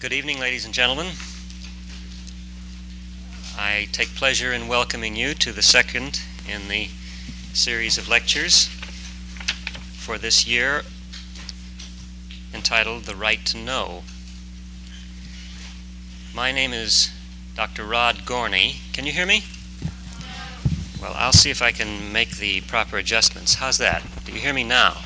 Good evening, ladies and gentlemen. I take pleasure in welcoming you to the second in the series of lectures for this year entitled The Right to Know. My name is Dr. Rod Gorney. Can you hear me? Well, I'll see if I can make the proper adjustments. How's that? Do you hear me now?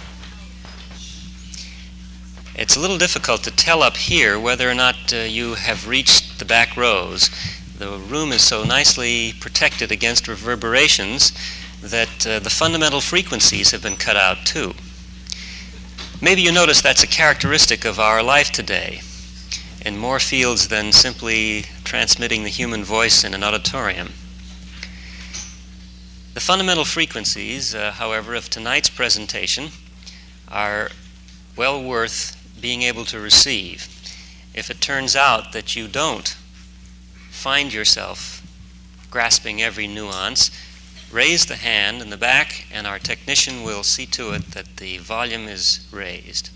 It's a little difficult to tell up here whether or not you have reached the back rows. The room is so nicely protected against reverberations that the fundamental frequencies have been cut out too. Maybe you notice that's a characteristic of our life today, in more fields than simply transmitting the human voice in an auditorium. The fundamental frequencies, however, of tonight's presentation are well worth being able to receive. If it turns out that you don't find yourself grasping every nuance, raise the hand in the back and our technician will see to it that the volume is raised.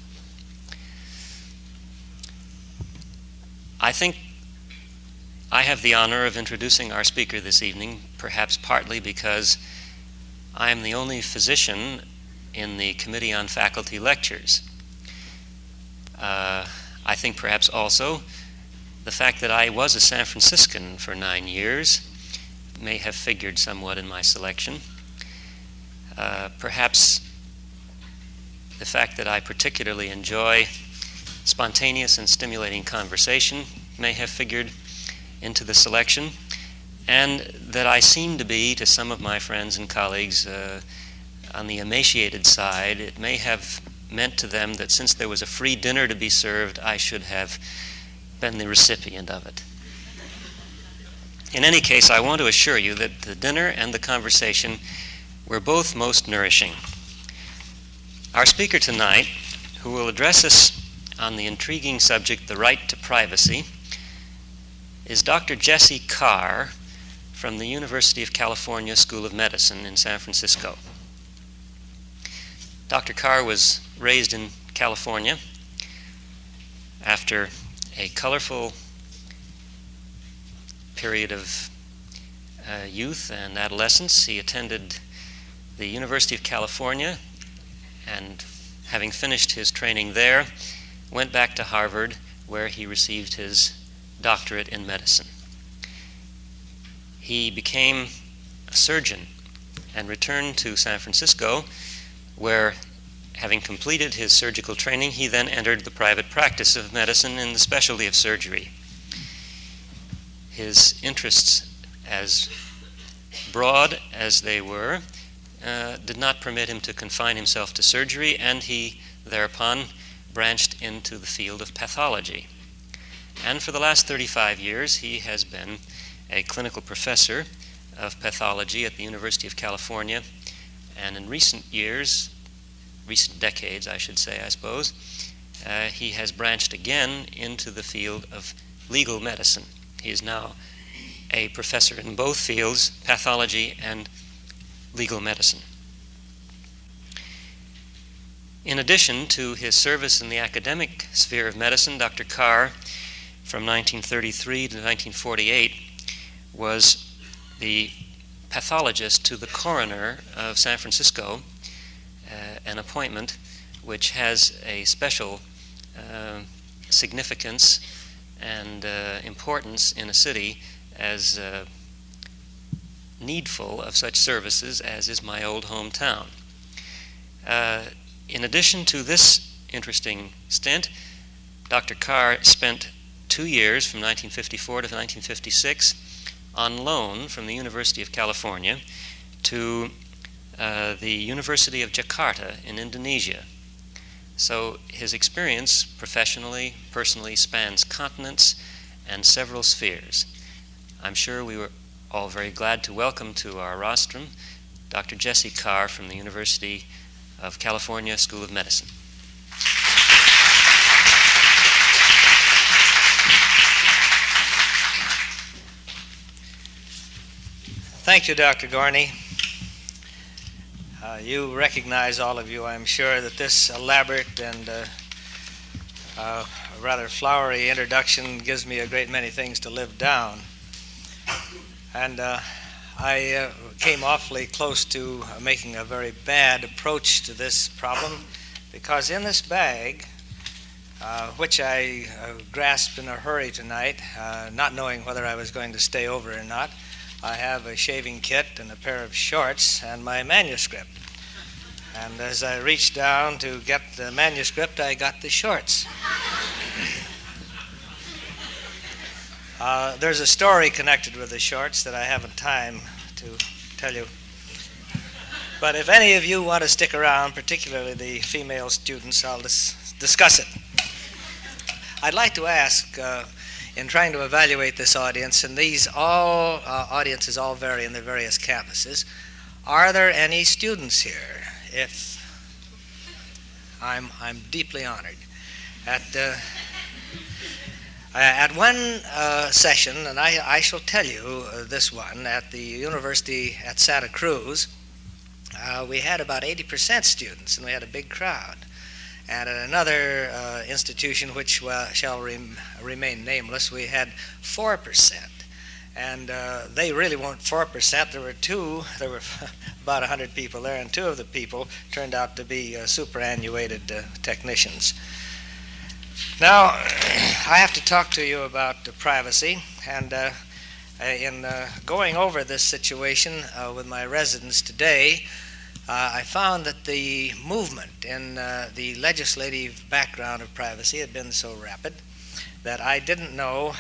I think I have the honor of introducing our speaker this evening, perhaps partly because I am the only physician in the Committee on Faculty Lectures. I think perhaps also the fact that I was a San Franciscan for 9 years may have figured somewhat in my selection. Perhaps the fact that I particularly enjoy spontaneous and stimulating conversation may have figured into the selection, and that I seem to be, to some of my friends and colleagues, on the emaciated side. It may have meant to them that since there was a free dinner to be served, I should have been the recipient of it. In any case, I want to assure you that the dinner and the conversation were both most nourishing. Our speaker tonight, who will address us on the intriguing subject, the right to privacy, is Dr. Jesse Carr from the University of California School of Medicine in San Francisco. Dr. Carr was raised in California. After a colorful period of youth and adolescence, he attended the University of California, and having finished his training there, went back to Harvard, where he received his doctorate in medicine. He became a surgeon and returned to San Francisco, where, having completed his surgical training, he then entered the private practice of medicine in the specialty of surgery. His interests, as broad as they were, did not permit him to confine himself to surgery, and he thereupon branched into the field of pathology. And for the last 35 years, he has been a clinical professor of pathology at the University of California, and in recent decades, I should say, I suppose, he has branched again into the field of legal medicine. He is now a professor in both fields, pathology and legal medicine. In addition to his service in the academic sphere of medicine, Dr. Carr, from 1933 to 1948, was the pathologist to the coroner of San Francisco, an appointment which has a special significance and importance in a city as needful of such services as is my old hometown. In addition to this interesting stint, Dr. Carr spent 2 years, from 1954 to 1956, on loan from the University of California to the University of Jakarta in Indonesia. So his experience professionally, personally, spans continents and several spheres. I'm sure we were all very glad to welcome to our rostrum Dr. Jesse Carr from the University of California School of Medicine. Thank you, Dr. Gorney. You recognize, all of you, I'm sure, that this elaborate and rather flowery introduction gives me a great many things to live down. And I came awfully close to making a very bad approach to this problem, because in this bag, which I grasped in a hurry tonight, not knowing whether I was going to stay over or not, I have a shaving kit and a pair of shorts and my manuscript. And as I reached down to get the manuscript, I got the shorts. There's a story connected with the shorts that I haven't time to tell you. But if any of you want to stick around, particularly the female students, I'll discuss it. I'd like to ask, in trying to evaluate this audience, and these audiences all vary in their various campuses, are there any students here? If I'm deeply honored. At one session, and I shall tell you this one, at the University at Santa Cruz, we had about 80% students, and we had a big crowd. And at another institution, which shall remain nameless, we had 4%. And they really weren't 4%. There were about 100 people there, and two of the people turned out to be superannuated technicians. Now, I have to talk to you about privacy, and in going over this situation with my residents today, I found that the movement in the legislative background of privacy had been so rapid that I didn't know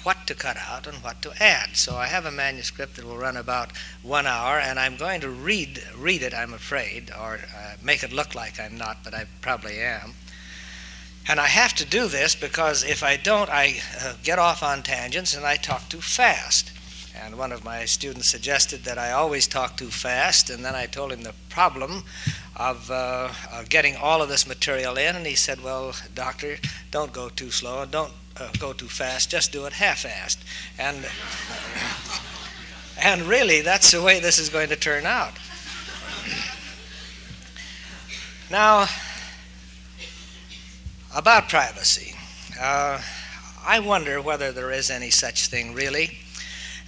what to cut out and what to add. So I have a manuscript that will run about 1 hour, and I'm going to read it, I'm afraid, or make it look like I'm not, but I probably am. And I have to do this because if I don't, I get off on tangents and I talk too fast. And one of my students suggested that I always talk too fast, and then I told him the problem of getting all of this material in, and he said, well, doctor, don't go too slow, and don't go too fast, just do it half-assed. And really, that's the way this is going to turn out. Now, about privacy. I wonder whether there is any such thing really,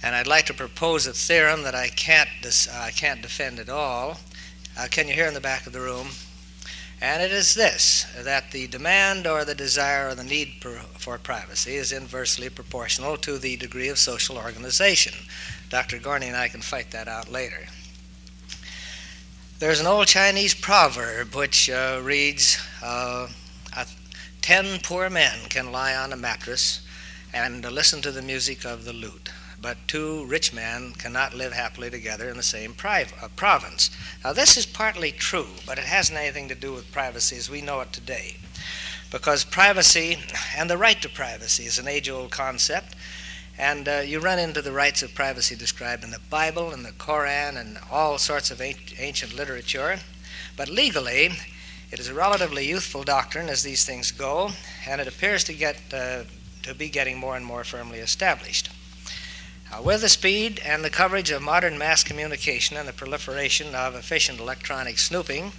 and I'd like to propose a theorem that I can't defend at all. Can you hear in the back of the room? And it is this, that the demand or the desire or the need for privacy is inversely proportional to the degree of social organization. Dr. Gorney and I can fight that out later. There's an old Chinese proverb which reads, 10 poor men can lie on a mattress and listen to the music of the lute, but 2 rich men cannot live happily together in the same province. Now, this is partly true, but it hasn't anything to do with privacy as we know it today, because privacy and the right to privacy is an age-old concept, and you run into the rights of privacy described in the Bible and the Koran and all sorts of ancient literature, but legally, it is a relatively youthful doctrine as these things go, and it appears to be getting more and more firmly established. With the speed and the coverage of modern mass communication and the proliferation of efficient electronic snooping,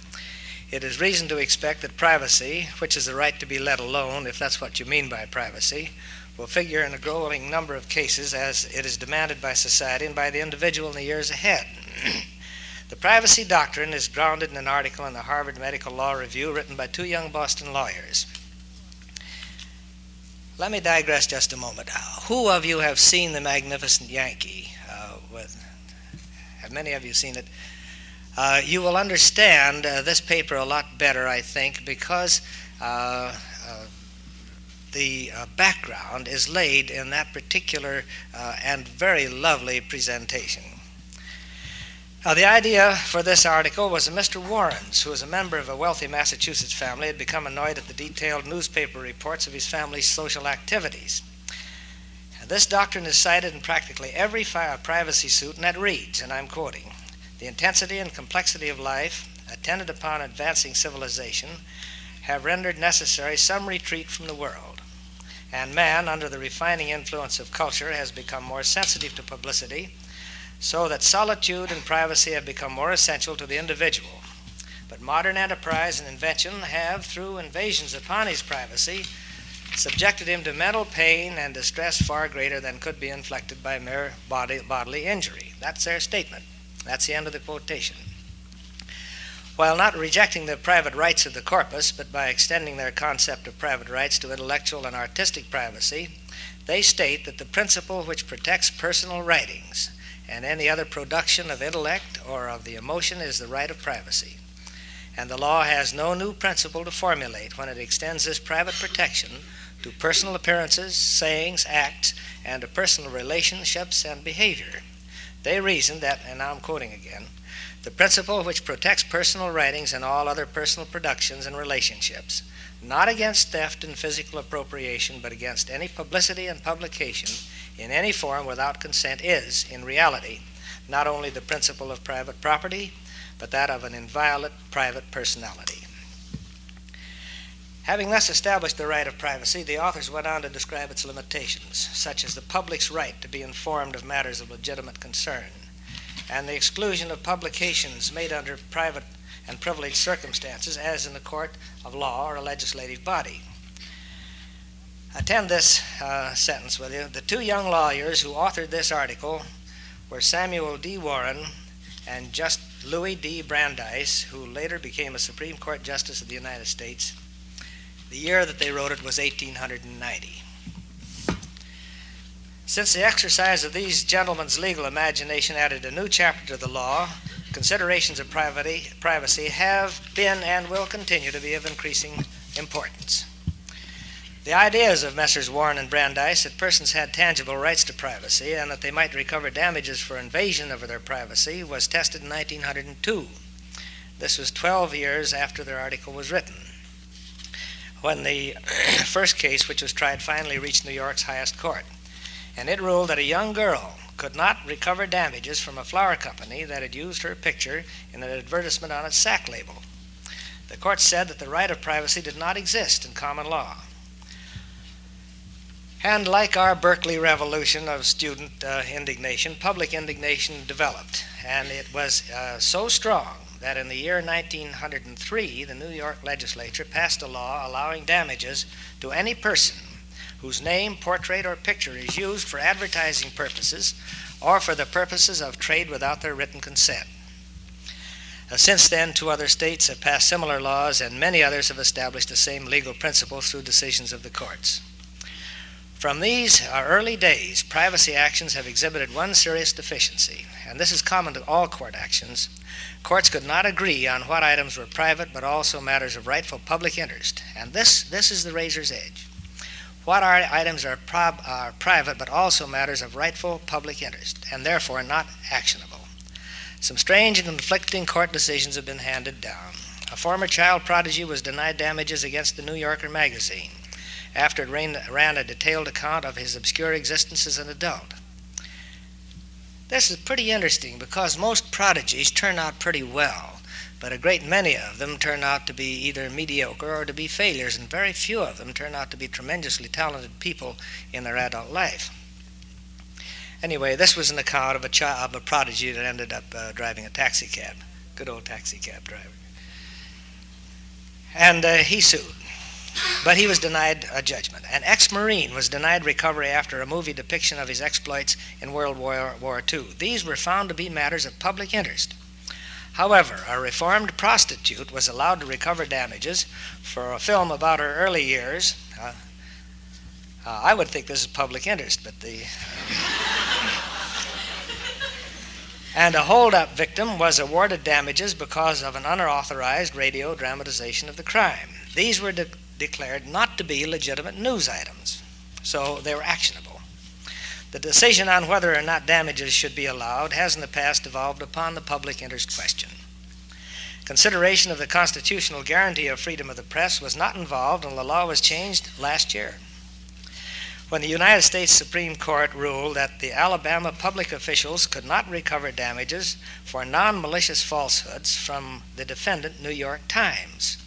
it is reason to expect that privacy, which is the right to be let alone, if that's what you mean by privacy, will figure in a growing number of cases as it is demanded by society and by the individual in the years ahead. The privacy doctrine is grounded in an article in the Harvard Medical Law Review written by 2 young Boston lawyers. Let me digress just a moment. Who of you have seen The Magnificent Yankee? Have many of you seen it? You will understand this paper a lot better, I think, because the background is laid in that particular and very lovely presentation. Now, the idea for this article was that Mr. Warrens, who was a member of a wealthy Massachusetts family, had become annoyed at the detailed newspaper reports of his family's social activities. This doctrine is cited in practically every privacy suit, and that reads, and I'm quoting, "The intensity and complexity of life, attendant upon advancing civilization, have rendered necessary some retreat from the world, and man, under the refining influence of culture, has become more sensitive to publicity, so that solitude and privacy have become more essential to the individual. But modern enterprise and invention have, through invasions upon his privacy, subjected him to mental pain and distress far greater than could be inflicted by mere bodily injury. That's their statement. That's the end of the quotation. While not rejecting the private rights of the corpus, but by extending their concept of private rights to intellectual and artistic privacy, they state that the principle which protects personal writings and any other production of intellect or of the emotion is the right of privacy. And the law has no new principle to formulate when it extends this private protection to personal appearances, sayings, acts, and to personal relationships and behavior. They reason that, and now I'm quoting again, the principle which protects personal writings and all other personal productions and relationships, not against theft and physical appropriation, but against any publicity and publication in any form without consent is, in reality, not only the principle of private property, but that of an inviolate private personality. Having thus established the right of privacy, the authors went on to describe its limitations, such as the public's right to be informed of matters of legitimate concern, and the exclusion of publications made under private and privileged circumstances, as in the court of law or a legislative body. Attend this sentence, will you? The two young lawyers who authored this article were Samuel D. Warren and just Louis D. Brandeis, who later became a Supreme Court Justice of the United States. The year that they wrote it was 1890. Since the exercise of these gentlemen's legal imagination added a new chapter to the law, considerations of privacy have been and will continue to be of increasing importance. The ideas of Messrs. Warren and Brandeis that persons had tangible rights to privacy and that they might recover damages for invasion of their privacy was tested in 1902. This was 12 years after their article was written, when the first case, which was tried, finally reached New York's highest court. And it ruled that a young girl could not recover damages from a flower company that had used her picture in an advertisement on its sack label. The court said that the right of privacy did not exist in common law. And like our Berkeley Revolution of student indignation, public indignation developed. And it was so strong that in the year 1903, the New York legislature passed a law allowing damages to any person whose name, portrait, or picture is used for advertising purposes or for the purposes of trade without their written consent. Since then, 2 other states have passed similar laws, and many others have established the same legal principle through decisions of the courts. From these early days, privacy actions have exhibited one serious deficiency, and this is common to all court actions. Courts could not agree on what items were private, but also matters of rightful public interest, and this is the razor's edge. What items are private, but also matters of rightful public interest, and therefore not actionable. Some strange and conflicting court decisions have been handed down. A former child prodigy was denied damages against the New Yorker magazine after it ran a detailed account of his obscure existence as an adult. This is pretty interesting because most prodigies turn out pretty well, but a great many of them turn out to be either mediocre or to be failures, and very few of them turn out to be tremendously talented people in their adult life. Anyway, this was an account of a prodigy that ended up driving a taxi cab, good old taxi cab driver. And he sued, but he was denied a judgment. An ex-Marine was denied recovery after a movie depiction of his exploits in World War II. These were found to be matters of public interest. However, a reformed prostitute was allowed to recover damages for a film about her early years. I would think this is public interest, but and a hold-up victim was awarded damages because of an unauthorized radio dramatization of the crime. These were declared not to be legitimate news items, so they were actionable. The decision on whether or not damages should be allowed has in the past devolved upon the public interest question. Consideration of the constitutional guarantee of freedom of the press was not involved, and the law was changed last year, when the United States Supreme Court ruled that the Alabama public officials could not recover damages for non-malicious falsehoods from the defendant, New York Times.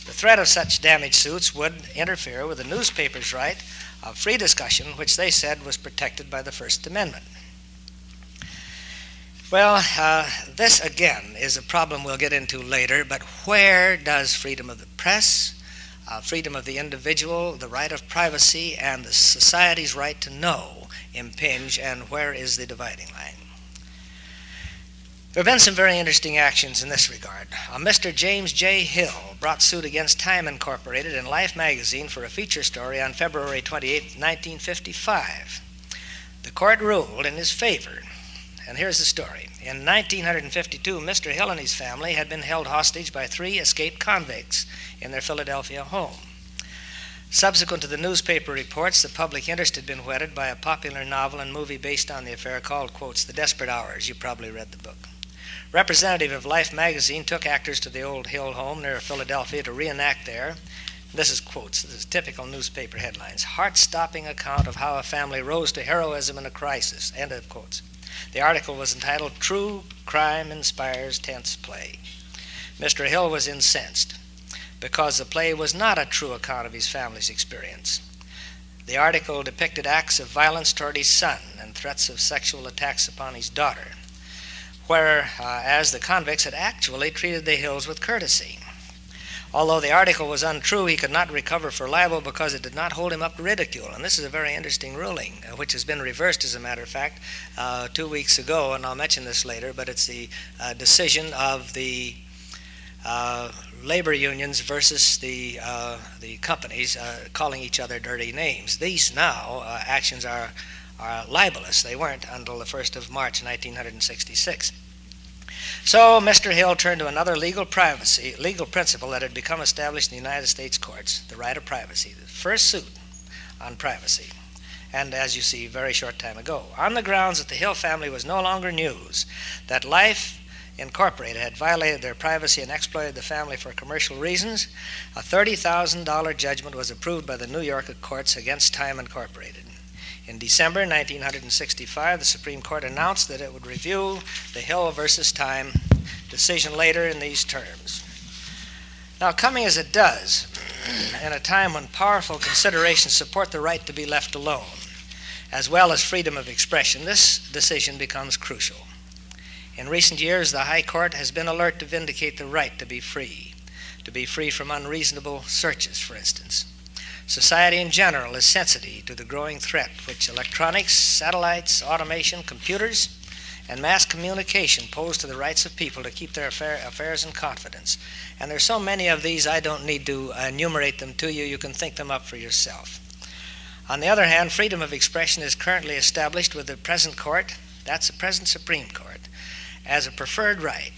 The threat of such damage suits would interfere with the newspaper's right of free discussion, which they said was protected by the First Amendment. Well, this again is a problem we'll get into later, but where does freedom of the press, freedom of the individual, the right of privacy, and the society's right to know impinge, and where is the dividing line? There have been some very interesting actions in this regard. Mr. James J. Hill brought suit against Time Incorporated and Life magazine for a feature story on February 28, 1955. The court ruled in his favor, and here's the story. In 1952, Mr. Hill and his family had been held hostage by 3 escaped convicts in their Philadelphia home. Subsequent to the newspaper reports, the public interest had been whetted by a popular novel and movie based on the affair called, quotes, The Desperate Hours. You probably read the book. Representative of Life magazine took actors to the old Hill home near Philadelphia to reenact there. This is quotes. This is typical newspaper headlines. Heart-stopping account of how a family rose to heroism in a crisis. End of quotes. The article was entitled True Crime Inspires Tense Play. Mr. Hill was incensed because the play was not a true account of his family's experience. The article depicted acts of violence toward his son and threats of sexual attacks upon his daughter, whereas the convicts had actually treated the Hills with courtesy. Although the article was untrue, he could not recover for libel because it did not hold him up to ridicule. And this is a very interesting ruling, which has been reversed, as a matter of fact, 2 weeks ago, and I'll mention this later, but it's the decision of the labor unions versus the companies calling each other dirty names. These now actions are libelous. They weren't until the 1st of March 1966. So Mr. Hill turned to another legal principle that had become established in the United States courts, the right of privacy, the first suit on privacy, and as you see, very short time ago, on the grounds that the Hill family was no longer news, that Life Incorporated had violated their privacy and exploited the family for commercial reasons. A $30,000 judgment was approved by the New York courts against Time Incorporated. In December 1965, the Supreme Court announced that it would review the Hill versus Time decision later in these terms. Now, coming as it does, in a time when powerful considerations support the right to be left alone, as well as freedom of expression, this decision becomes crucial. In recent years, the High Court has been alert to vindicate the right to be free from unreasonable searches, for instance. Society in general is sensitive to the growing threat which electronics, satellites, automation, computers, and mass communication pose to the rights of people to keep their affairs in confidence. And there's so many of these, I don't need to enumerate them to you. You can think them up for yourself. On the other hand, freedom of expression is currently established with the present court, that's the present Supreme Court, as a preferred right,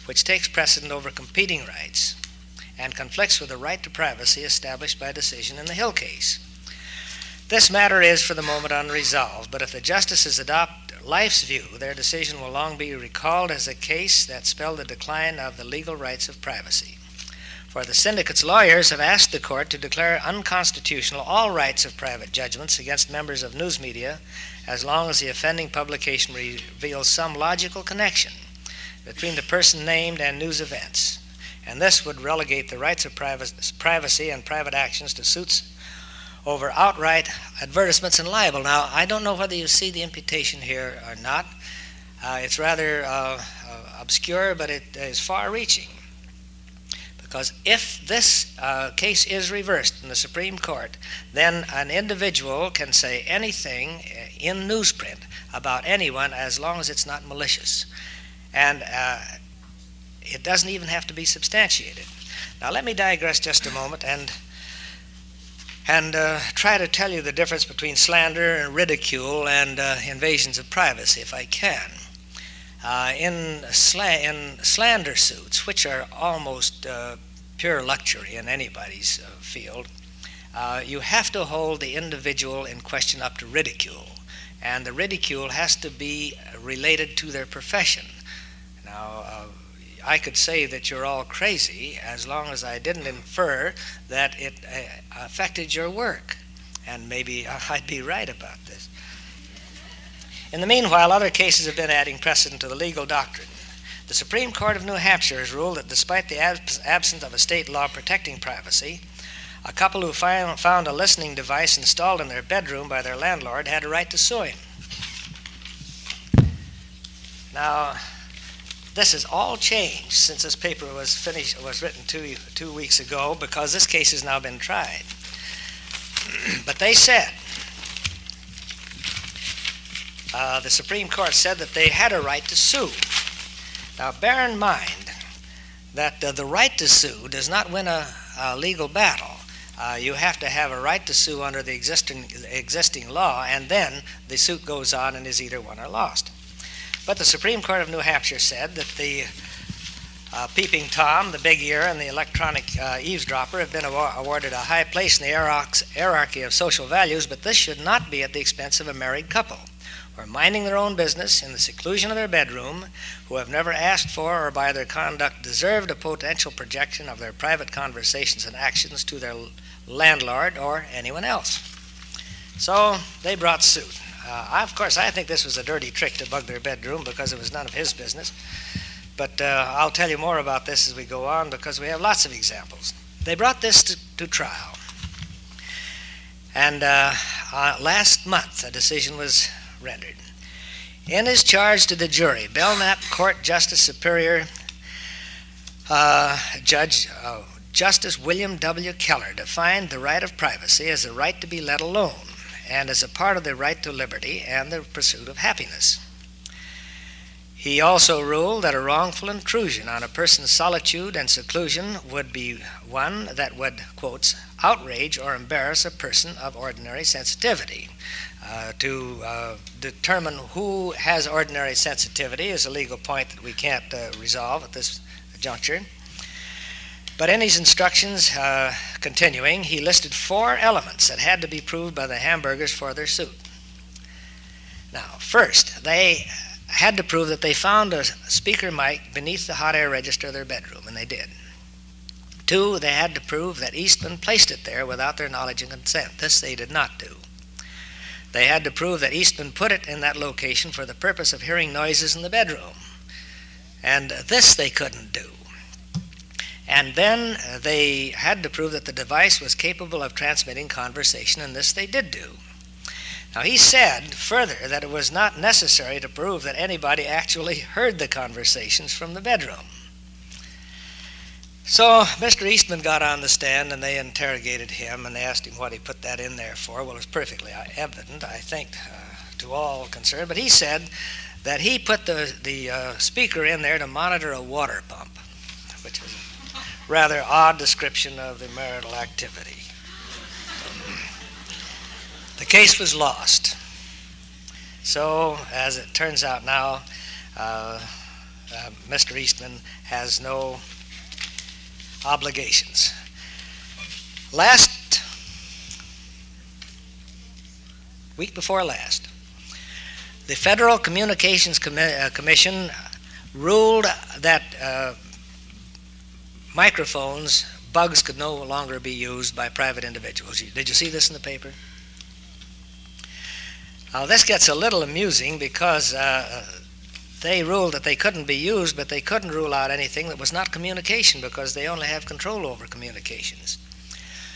which takes precedent over competing rights and conflicts with the right to privacy established by decision in the Hill case. This matter is, for the moment, unresolved, but if the justices adopt Life's view, their decision will long be recalled as a case that spelled the decline of the legal rights of privacy. For the syndicate's lawyers have asked the court to declare unconstitutional all rights of private judgments against members of news media as long as the offending publication reveals some logical connection between the person named and news events. And this would relegate the rights of privacy and private actions to suits over outright advertisements and libel. Now, I don't know whether you see the imputation here or not. It's rather obscure, but it is far-reaching. Because if this case is reversed in the Supreme Court, then an individual can say anything in newsprint about anyone as long as it's not malicious. And it doesn't even have to be substantiated. Now, let me digress just a moment and try to tell you the difference between slander and ridicule and invasions of privacy, if I can. In slander suits, which are almost pure luxury in anybody's field, you have to hold the individual in question up to ridicule, and the ridicule has to be related to their profession. Now, I could say that you're all crazy as long as I didn't infer that it affected your work, and maybe I'd be right about this. In the meanwhile, other cases have been adding precedent to the legal doctrine. The Supreme Court of New Hampshire has ruled that despite the absence of a state law protecting privacy, a couple who found a listening device installed in their bedroom by their landlord had a right to sue him. Now, this has all changed since this paper was written two weeks ago, because this case has now been tried. But they said, the Supreme Court said that they had a right to sue. Now, bear in mind that the right to sue does not win a legal battle. You have to have a right to sue under the existing law, and then the suit goes on and is either won or lost. But the Supreme Court of New Hampshire said that the peeping Tom, the big ear, and the electronic eavesdropper have been awarded a high place in the hierarchy of social values, but this should not be at the expense of a married couple who are minding their own business in the seclusion of their bedroom, who have never asked for or by their conduct deserved a potential projection of their private conversations and actions to their landlord or anyone else. So they brought suit. Of course, I think this was a dirty trick to bug their bedroom, because it was none of his business. But I'll tell you more about this as we go on, because we have lots of examples. They brought this to trial. And last month, a decision was rendered. In his charge to the jury, Belknap Court Justice Superior Justice William W. Keller defined the right of privacy as a right to be let alone, and as a part of the right to liberty and the pursuit of happiness. He also ruled that a wrongful intrusion on a person's solitude and seclusion would be one that would, quotes, outrage or embarrass a person of ordinary sensitivity. To determine who has ordinary sensitivity is a legal point that we can't resolve at this juncture. But in his instructions, continuing, he listed 4 elements that had to be proved by the Hamburgers for their suit. Now, first, they had to prove that they found a speaker mic beneath the hot air register of their bedroom, and they did. 2, they had to prove that Eastman placed it there without their knowledge and consent. This they did not do. They had to prove that Eastman put it in that location for the purpose of hearing noises in the bedroom, and this they couldn't do. And then they had to prove that the device was capable of transmitting conversation, and this they did do. Now, he said further that it was not necessary to prove that anybody actually heard the conversations from the bedroom. So Mr. Eastman got on the stand, and they interrogated him, and they asked him what he put that in there for. Well, it was perfectly evident, I think, to all concerned. But he said that he put the speaker in there to monitor a water pump, which was a rather odd description of the marital activity. The case was lost. So, as it turns out now, Mr. Eastman has no obligations. Week before last, the Federal Communications Commission ruled that microphones, bugs, could no longer be used by private individuals. Did you see this in the paper? This gets a little amusing, because they ruled that they couldn't be used, but they couldn't rule out anything that was not communication, because they only have control over communications.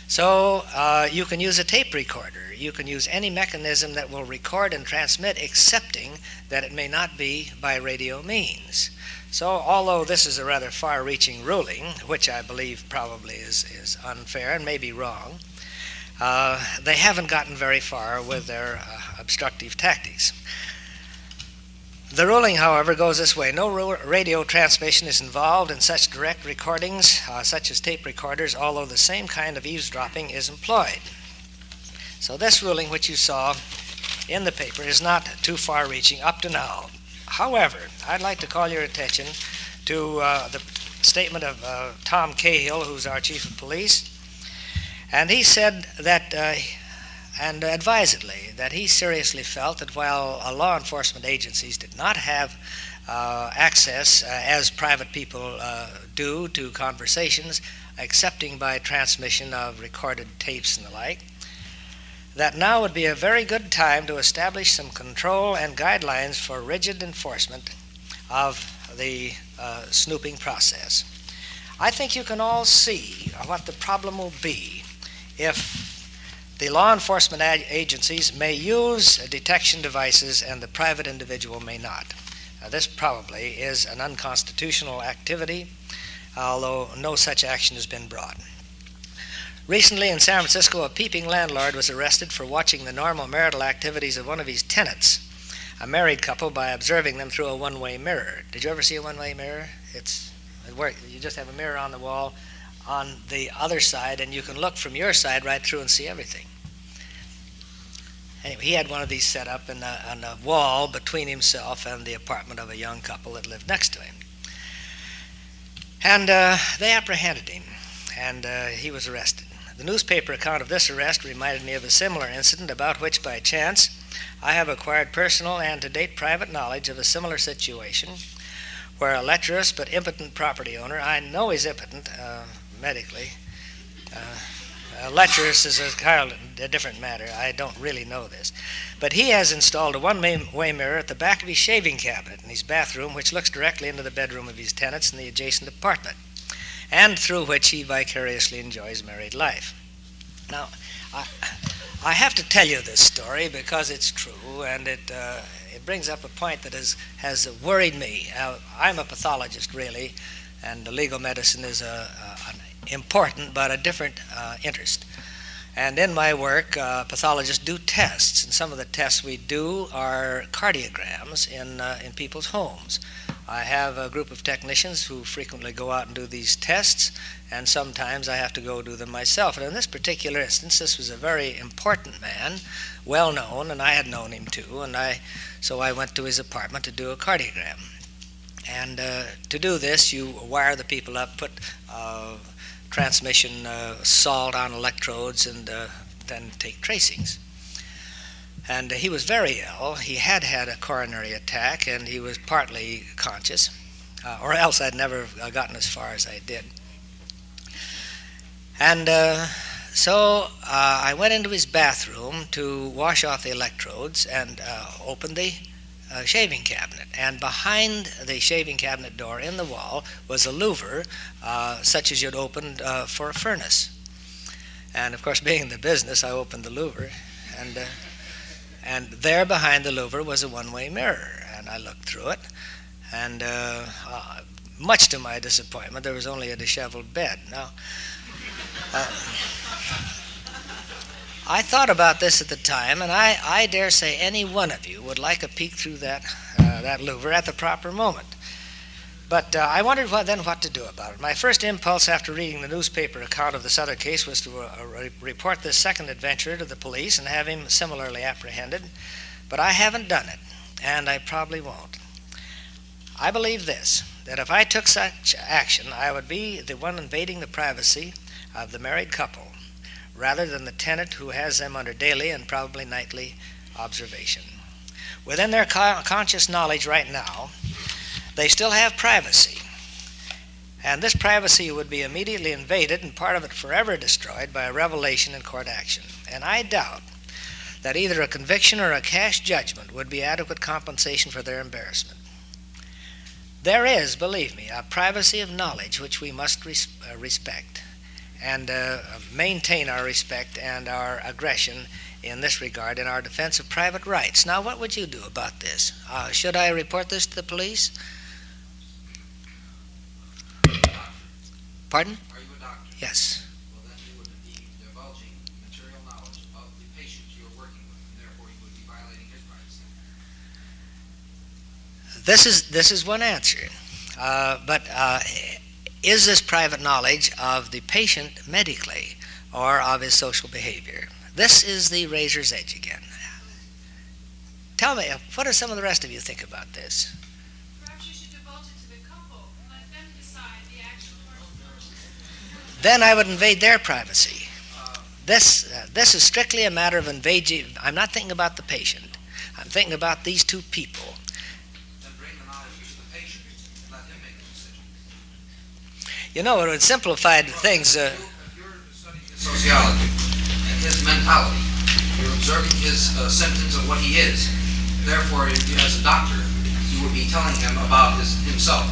So you can use a tape recorder. You can use any mechanism that will record and transmit, excepting that it may not be by radio means. So although this is a rather far-reaching ruling, which I believe probably is unfair and may be wrong, they haven't gotten very far with their obstructive tactics. The ruling, however, goes this way. No radio transmission is involved in such direct recordings, such as tape recorders, although the same kind of eavesdropping is employed. So this ruling, which you saw in the paper, is not too far-reaching up to now. However, I'd like to call your attention to the statement of Tom Cahill, who's our chief of police. And he said that, and advisedly, that he seriously felt that while law enforcement agencies did not have access, as private people do, to conversations, excepting by transmission of recorded tapes and the like, that now would be a very good time to establish some control and guidelines for rigid enforcement of the snooping process. I think you can all see what the problem will be if the law enforcement agencies may use detection devices and the private individual may not. This probably is an unconstitutional activity, although no such action has been brought. Recently in San Francisco, a peeping landlord was arrested for watching the normal marital activities of one of his tenants, a married couple, by observing them through a one-way mirror. Did you ever see a one-way mirror? It's where you just have a mirror on the wall on the other side, and you can look from your side right through and see everything. Anyway, he had one of these set up on a wall between himself and the apartment of a young couple that lived next to him. And they apprehended him, and he was arrested. The newspaper account of this arrest reminded me of a similar incident about which, by chance, I have acquired personal and to-date private knowledge of a similar situation where a lecherous but impotent property owner — I know he's impotent medically. Lecherous is a different matter. I don't really know this. But he has installed a one-way mirror at the back of his shaving cabinet in his bathroom, which looks directly into the bedroom of his tenants in the adjacent apartment, and through which he vicariously enjoys married life. Now, I have to tell you this story because it's true, and it brings up a point that has worried me. I'm a pathologist, really, and legal medicine is an important but a different interest. And in my work, pathologists do tests, and some of the tests we do are cardiograms in people's homes. I have a group of technicians who frequently go out and do these tests, and sometimes I have to go do them myself. And in this particular instance, this was a very important man, well known, and I had known him too, and so I went to his apartment to do a cardiogram. And to do this, you wire the people up, put transmission salt on electrodes, and then take tracings. And he was very ill. He had had a coronary attack, and he was partly conscious, or else I'd never gotten as far as I did. And so I went into his bathroom to wash off the electrodes and opened the shaving cabinet. And behind the shaving cabinet door in the wall was a louver, such as you'd open for a furnace. And of course, being in the business, I opened the louver, and there behind the louver was a one-way mirror, and I looked through it, and much to my disappointment, there was only a disheveled bed. Now, I thought about this at the time, and I dare say any one of you would like a peek through that louver at the proper moment. But I wondered then what to do about it. My first impulse after reading the newspaper account of this other case was to report this second adventurer to the police and have him similarly apprehended. But I haven't done it, and I probably won't. I believe this, that if I took such action, I would be the one invading the privacy of the married couple, rather than the tenant who has them under daily and probably nightly observation. Within their conscious knowledge right now, they still have privacy, and this privacy would be immediately invaded and part of it forever destroyed by a revelation in court action. And I doubt that either a conviction or a cash judgment would be adequate compensation for their embarrassment. There is, believe me, a privacy of knowledge which we must respect and maintain our respect and our aggression in this regard in our defense of private rights. Now, what would you do about this? Should I report this to the police? Pardon? Are you a doctor? Yes. Well, then you would be divulging material knowledge of the patient you are working with, and therefore you would be violating his rights. This is one answer. But is this private knowledge of the patient medically or of his social behavior? This is the razor's edge again. Tell me, what do some of the rest of you think about this? Perhaps you should divulge it to the couple and let them decide the actual course. Then I would invade their privacy. This is strictly a matter of invading. I'm not thinking about the patient. I'm thinking about these two people. Then bring the knowledge to the patient and let him make the decision. You know, it would simplify things. If you're studying his sociology and his mentality, you're observing his symptoms of what he is. Therefore, as a doctor, you would be telling him about himself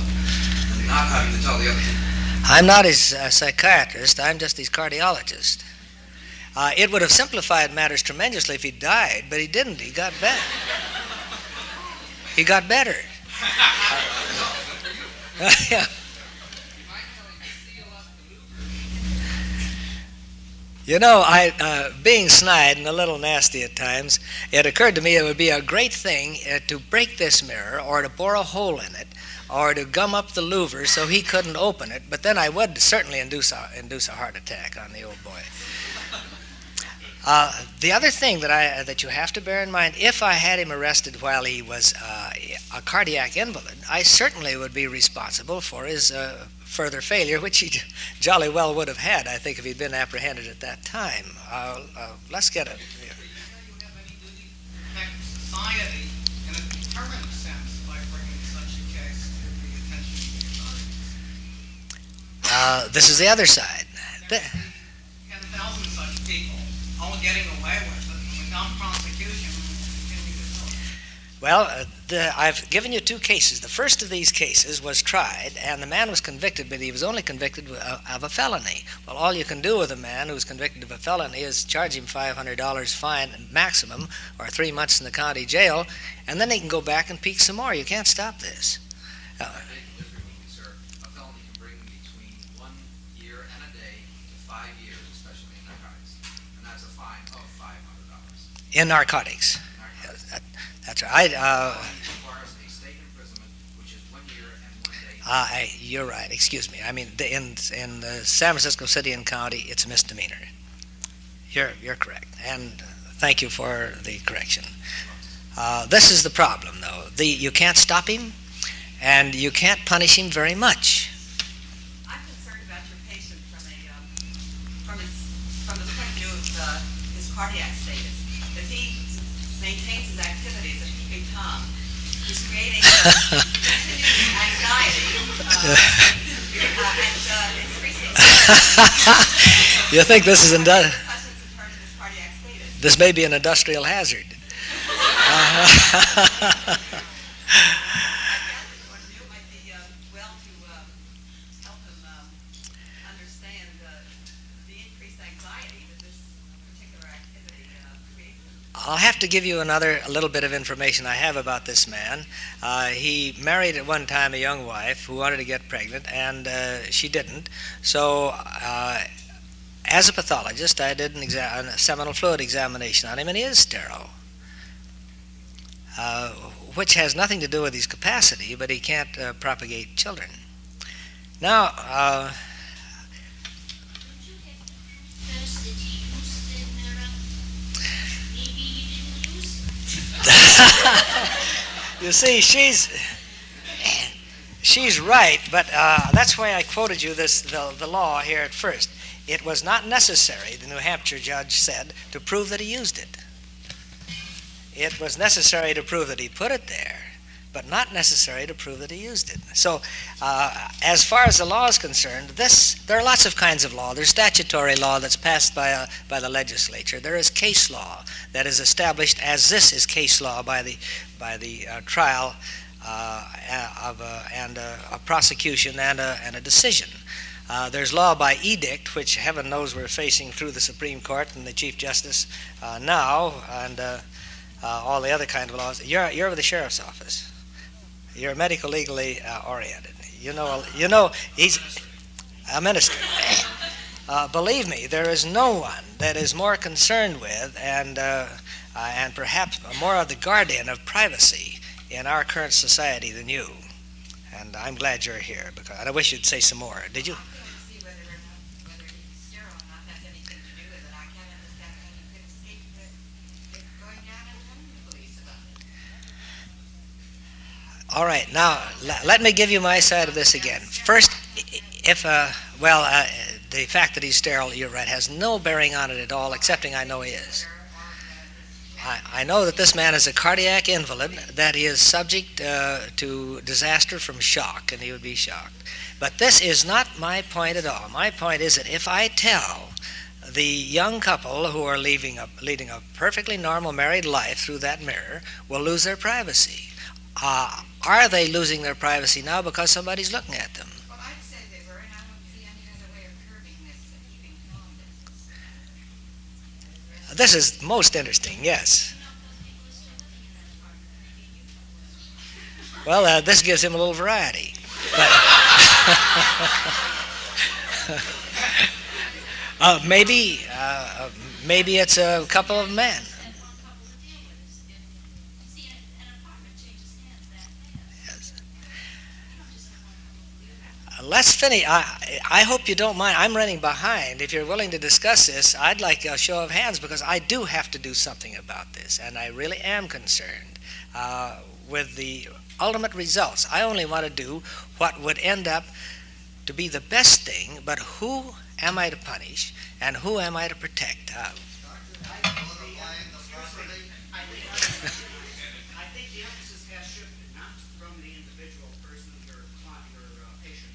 and not having to tell the other people. I'm not his psychiatrist. I'm just his cardiologist. It would have simplified matters tremendously if he died, but he didn't. He got better. He got better. Yeah. You know, being snide and a little nasty at times, it occurred to me it would be a great thing to break this mirror or to bore a hole in it or to gum up the louver so he couldn't open it, but then I would certainly induce a heart attack on the old boy. The other thing that you have to bear in mind, if I had him arrested while he was a cardiac invalid, I certainly would be responsible for his further failure, which he jolly well would have had, I think, if he'd been apprehended at that time. Let's get it. You have any duty to protect society in a determinative sense by bringing such a case to the attention of the authorities. This is the other side. You have 1,000 such people all getting away with it without prosecution. Well, I've given you two cases. The first of these cases was tried, and the man was convicted, but he was only convicted of a felony. Well, all you can do with a man who's convicted of a felony is charge him $500 fine maximum, or 3 months in the county jail, and then he can go back and peek some more. You can't stop this. Sir, a felony can bring between 1 year and a day to 5 years, especially in narcotics, and that's a fine of $500. In narcotics. That's right. Requires a state imprisonment, which is 1 year and 1 day. You're right. Excuse me. I mean, in San Francisco City and County, it's a misdemeanor. You're correct, and thank you for the correction. This is the problem, though. You can't stop him, and you can't punish him very much. I'm concerned about your patient from the point of view of his cardiac status. If he maintains his activities at peeping Tom, he's creating continuing anxiety and increasing. You think this is repercussions in terms of his cardiac status. this may be an industrial hazard? It might be well to help him understand the increased anxiety that this particular activity creates. I'll have to give you a little bit of information I have about this man. He married at one time a young wife who wanted to get pregnant, and she didn't. So, as a pathologist, I did a seminal fluid examination on him, and he is sterile, which has nothing to do with his capacity, but he can't propagate children. Now, you see, she's right, but that's why I quoted you the law here at first. It was not necessary, the New Hampshire judge said, to prove that he used it. It was necessary to prove that he put it there, but not necessary to prove that he used it. So, as far as the law is concerned, there are lots of kinds of law. There's statutory law that's passed by the legislature. There is case law that is established, as this is case law by the trial and a prosecution and a decision. There's law by edict, which heaven knows we're facing through the Supreme Court and the Chief Justice now, and all the other kind of laws. You're with the sheriff's office. You're medical legally oriented. You know he's a minister. Believe me, there is no one that is more concerned with and perhaps more of the guardian of privacy in our current society than you. And I'm glad you're here, and I wish you'd say some more. Did you? See whether he's sterile or not has anything to do with it. I can't understand how you could escape going down and telling the police about it. All right. Now, let me give you my side of this again. First, the fact that he's sterile, you're right, has no bearing on it at all, excepting I know he is. I know that this man is a cardiac invalid, that he is subject to disaster from shock, and he would be shocked. But this is not my point at all. My point is that if I tell the young couple who are leading a perfectly normal married life through that mirror will lose their privacy. Are they losing their privacy now because somebody's looking at them? Well, I'd say they were, and I don't see any other way of curbing this keeping calm business. This is most interesting, yes. Well, this gives him a little variety. But maybe it's a couple of men. Let's finish. I hope you don't mind. I'm running behind. If you're willing to discuss this, I'd like a show of hands because I do have to do something about this, and I really am concerned with the ultimate results. I only want to do what would end up to be the best thing, but who am I to punish and who am I to protect? I think the emphasis has shifted, not from the individual person, your client, your patient,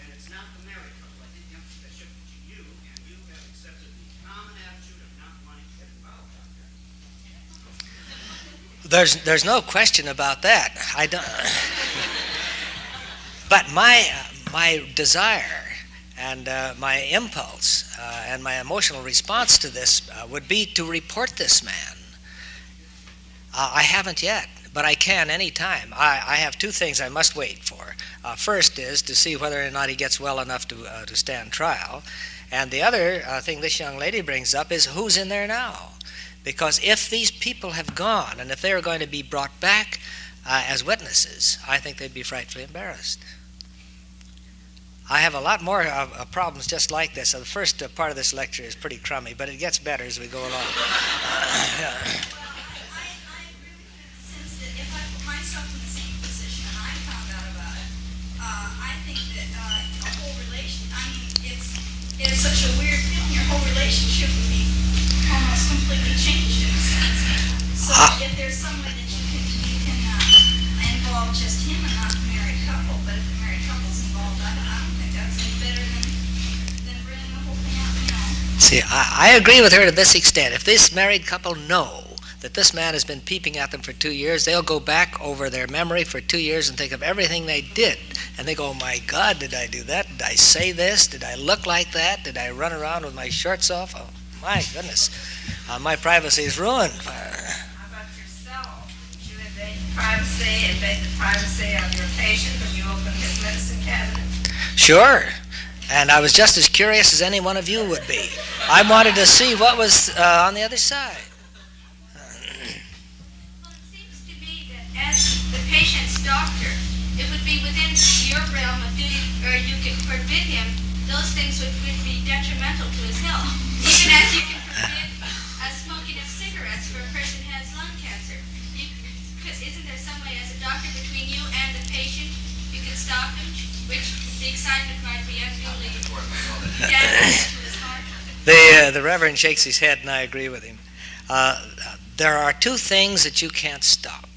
and it's not the married couple. I think the emphasis has shifted to you, and you have accepted the common attitude of not wanting to get involved out there. There's no question about that. I don't. But my desire and my impulse and my emotional response to this would be to report this man. I haven't yet, but I can any time. I have two things I must wait for. First is to see whether or not he gets well enough to stand trial. And the other thing this young lady brings up is who's in there now. Because if these people have gone and if they're going to be brought back as witnesses, I think they'd be frightfully embarrassed. I have a lot more problems just like this. So the first part of this lecture is pretty crummy, but it gets better as we go along. I agree with you in the sense that if I put myself in the same position and I found out about it, I think that a whole it's such a weird feeling. Your whole relationship would be almost completely changed in a sense. So if there's some way that you can involve just him and not the married couple, but if the married couple's involved, I don't think that's any better than running the whole thing out. See, I agree with her to this extent. If this married couple know that this man has been peeping at them for 2 years, they'll go back over their memory for 2 years and think of everything they did. And they go, oh my God, did I do that? Did I say this? Did I look like that? Did I run around with my shorts off? Oh my goodness, my privacy is ruined. How about yourself? Would you invade the privacy of your patient when you open his medicine cabinet? Sure. And I was just as curious as any one of you would be. I wanted to see what was on the other side. Well, it seems to me that as the patient's doctor, it would be within your realm of duty, or you could forbid him. Those things would be detrimental to his health. Even as you can forbid smoking of cigarettes for a person who has lung cancer. Isn't there some way as a doctor between you and the patient you can stop him, which the excitement might be unduly damaging to his heart? The Reverend shakes his head, and I agree with him. There are two things that you can't stop.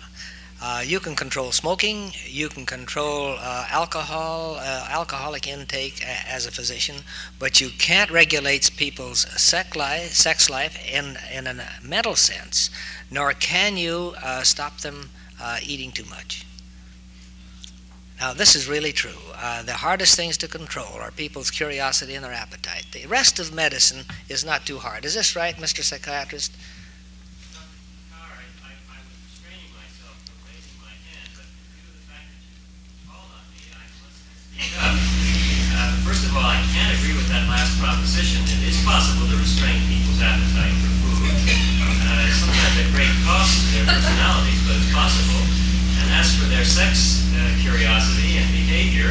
You can control smoking, you can control alcoholic intake as a physician, but you can't regulate people's sex life in a mental sense, nor can you stop them eating too much. Now, this is really true. The hardest things to control are people's curiosity and their appetite. The rest of medicine is not too hard. Is this right, Mr. Psychiatrist? Carr, I was restraining myself from raising my hand, but due to the fact that you called on me, I must speak up. First of all, I can't agree with that last proposition. It is possible to restrain people's appetite for food, sometimes at great cost to their personalities, but it's possible. And as for their sex curiosity and behavior,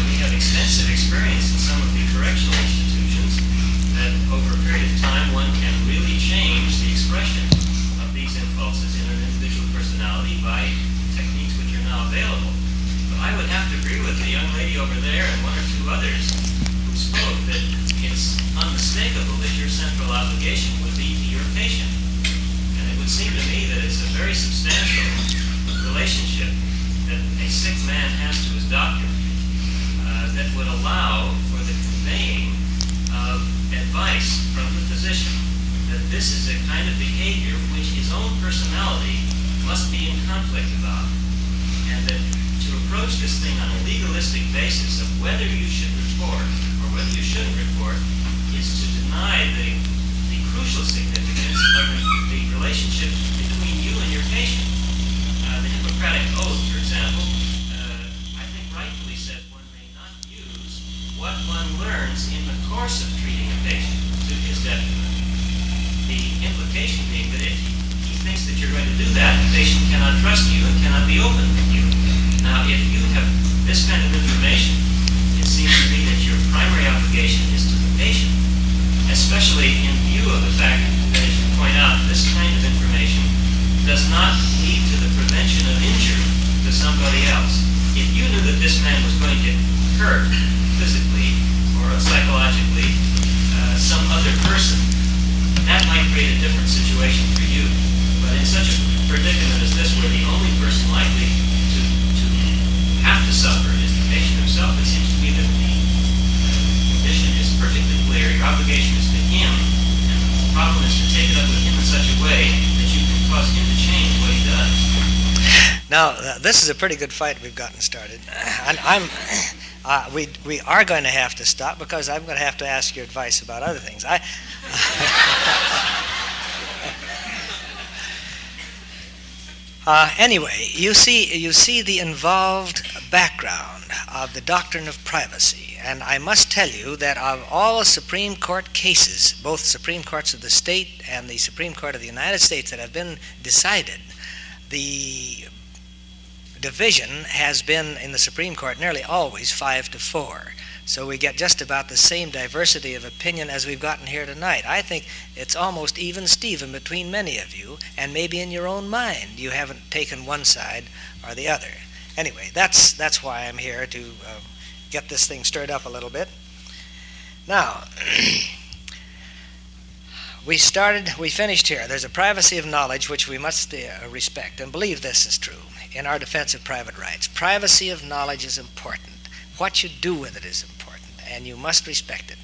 we have extensive experience in some of the correctional institutions that over a period of time one can really change the expression of these impulses in an individual personality by techniques which are now available. But I would have to agree with the young lady over there and one or two others who spoke that it's unmistakable that your central obligation would be to your patient. And it would seem to me that it's a very substantial relationship that a sick man has to his doctor that would allow for the conveying of advice from the physician that this is a kind of behavior which his own personality must be in conflict about, and that to approach this thing on a legalistic basis of whether you should report or whether you shouldn't report is to deny the crucial significance of the relationship between you and your patient. The Hippocratic Oath, for example, cannot trust you and cannot be open with you. Now, if you have this kind of information, it seems to me that your primary obligation is to the patient, especially in view of the fact that, as you point out, this kind of information does not lead to the prevention of injury to somebody else. If you knew that this man was going to hurt physically or psychologically some other person, that might create a different situation for you. But in such a predicament as this, where the only person likely to have to suffer is the patient himself, it seems to me that the condition is perfectly clear. Your obligation is to him, and the problem is to take it up with him in such a way that you can cause him to change what he does. Now, this is a pretty good fight we've gotten started. We are going to have to stop because I'm going to have to ask your advice about other things. Anyway, you see the involved background of the doctrine of privacy, and I must tell you that of all the Supreme Court cases, both Supreme Courts of the state and the Supreme Court of the United States that have been decided, the division has been in the Supreme Court nearly always 5-4. So we get just about the same diversity of opinion as we've gotten here tonight. I think it's almost even Steven between many of you, and maybe in your own mind you haven't taken one side or the other. Anyway, that's why I'm here, to get this thing stirred up a little bit. Now, we finished here. There's a privacy of knowledge which we must respect, and believe this is true in our defense of private rights. Privacy of knowledge is important. What you do with it is important, and you must respect it.